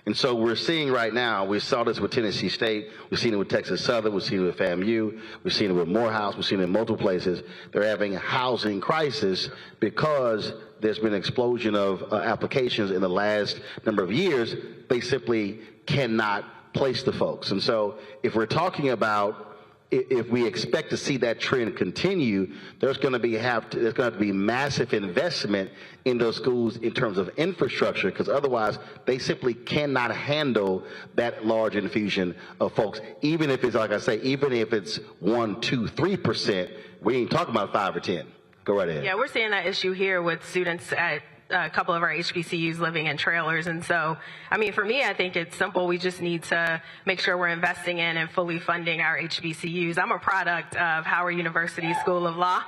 And so we're seeing right now, we saw this with Tennessee State, we've seen it with Texas Southern, we've seen it with FAMU, we've seen it with Morehouse, we've seen it in multiple places. They're having a housing crisis because there's been an explosion of applications in the last number of years. They simply cannot place the folks. And so if we're talking about if we expect to see that trend continue, there's going to have to be massive investment in those schools in terms of infrastructure, because otherwise they simply cannot handle that large infusion of folks. Even if it's, like I say, even if it's 1%, 2%, 3%, we ain't talking about 5 or 10. Go right ahead. Yeah, we're seeing that issue here with students at a couple of our HBCUs living in trailers. And so, I mean, for me, I think it's simple. We just need to make sure we're investing in and fully funding our HBCUs. I'm a product of Howard University School of Law.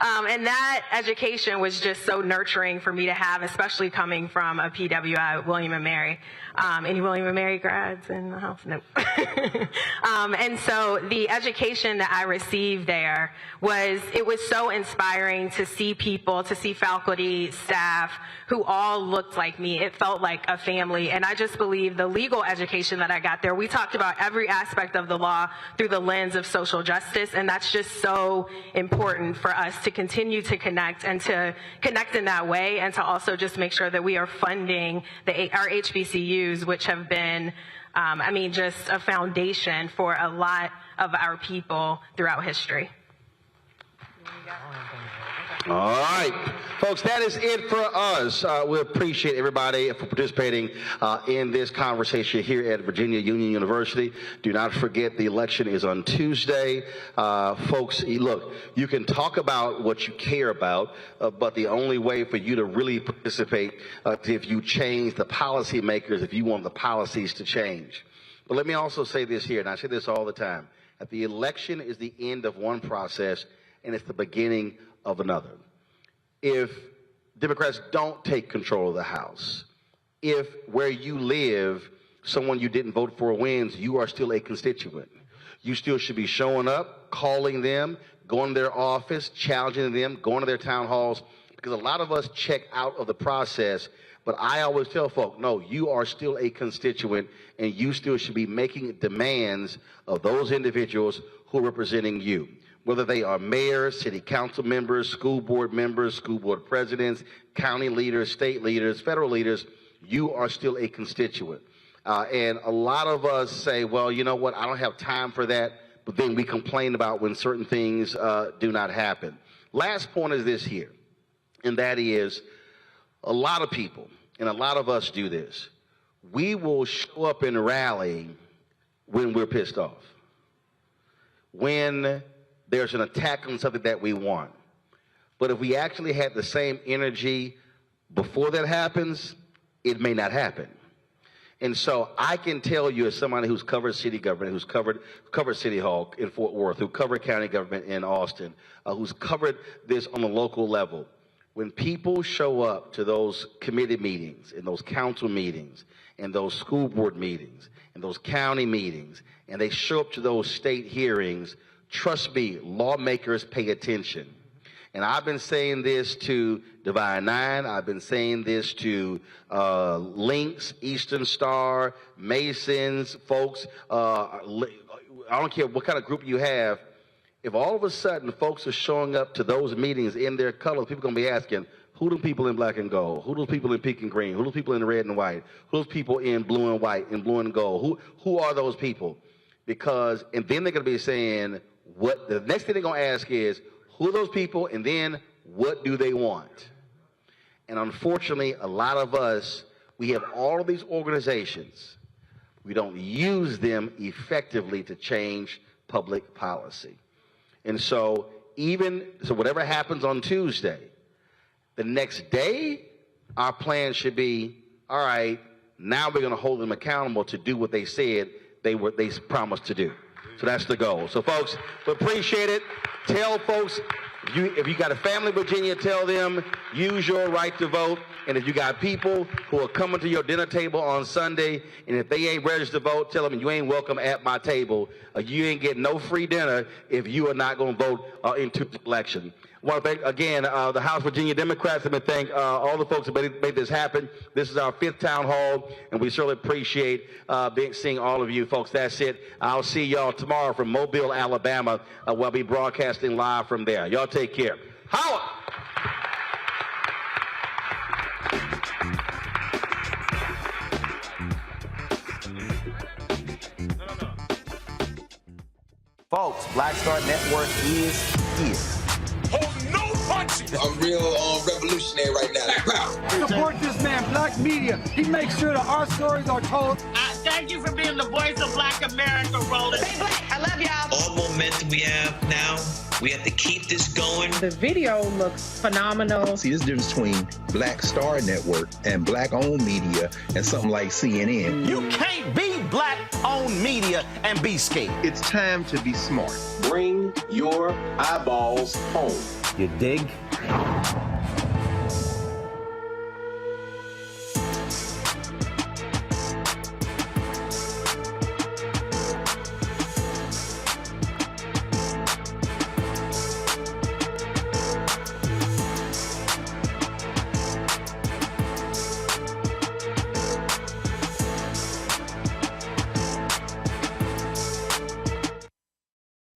And that education was just so nurturing for me to have, especially coming from a PWI, William & Mary. Any William & Mary grads in the house? Nope. And so the education that I received there was so inspiring to see people, to see faculty, staff, who all looked like me. It felt like a family. And I just believe the legal education that I got there, we talked about every aspect of the law through the lens of social justice. And that's just so important for us to continue to connect and to connect in that way, and to also just make sure that we are funding our HBCUs, which have been, just a foundation for a lot of our people throughout history. All right, folks, that is it for us. We appreciate everybody for participating in this conversation here at Virginia Union University. Do not forget the election is on Tuesday. Folks, look, you can talk about what you care about, but the only way for you to really participate is if you change the policymakers, if you want the policies to change. But let me also say this here, and I say this all the time, that the election is the end of one process and it's the beginning of another. If Democrats don't take control of the House, if where you live, someone you didn't vote for wins, you are still a constituent. You still should be showing up, calling them, going to their office, challenging them, going to their town halls, because a lot of us check out of the process. But I always tell folk, no, you are still a constituent, and you still should be making demands of those individuals who are representing you. Whether they are mayors, city council members, school board presidents, county leaders, state leaders, federal leaders, you are still a constituent. And a lot of us say, well, you know what, I don't have time for that. but then we complain about when certain things do not happen. Last point is this here, and that is a lot of people, and a lot of us do this. We will show up and rally when we're pissed off, when there's an attack on something that we want. But if we actually had the same energy before that happens, it may not happen. And so I can tell you, as somebody who's covered city government, who's covered City Hall in Fort Worth, who covered county government in Austin, who's covered this on a local level, when people show up to those committee meetings and those council meetings and those school board meetings and those county meetings, and they show up to those state hearings, trust me, lawmakers pay attention. And I've been saying this to Divine Nine. I've been saying this to Lynx, Eastern Star, Masons, folks. I don't care what kind of group you have. If all of a sudden folks are showing up to those meetings in their colors, people are going to be asking, who do people in black and gold? Who do people in pink and green? Who do people in red and white? Who do people in blue and white, in blue and gold? Who are those people? Because, and then they're going to be saying, what the next thing they're going to ask is, who are those people, and then what do they want? And unfortunately, a lot of us, we have all of these organizations. We don't use them effectively to change public policy. And so whatever happens on Tuesday, the next day, our plan should be, all right, now we're going to hold them accountable to do what they said they promised to do. So that's the goal. So folks, we appreciate it. Tell folks, if you got a family in Virginia, tell them, use your right to vote. And if you got people who are coming to your dinner table on Sunday, and if they ain't registered to vote, tell them you ain't welcome at my table. You ain't getting no free dinner if you are not going to vote in the election. I want to thank, again, the House Virginia Democrats. I want to thank all the folks who made this happen. This is our 5th town hall, and we certainly appreciate seeing all of you folks. That's it. I'll see y'all tomorrow from Mobile, Alabama. We'll be broadcasting live from there. Y'all take care. Howard! Folks, Black Star Network is here. I'm real revolutionary right now. Support this man, Black Media. He makes sure that our stories are told. Thank you for being the voice of Black America, Roland. Stay black. I love y'all. All momentum we have now, we have to keep this going. The video looks phenomenal. See, there's a difference between Black Star Network and Black-owned media and something like CNN. You can't be Black-owned media and be scared. It's time to be smart. Bring your eyeballs home. You dig?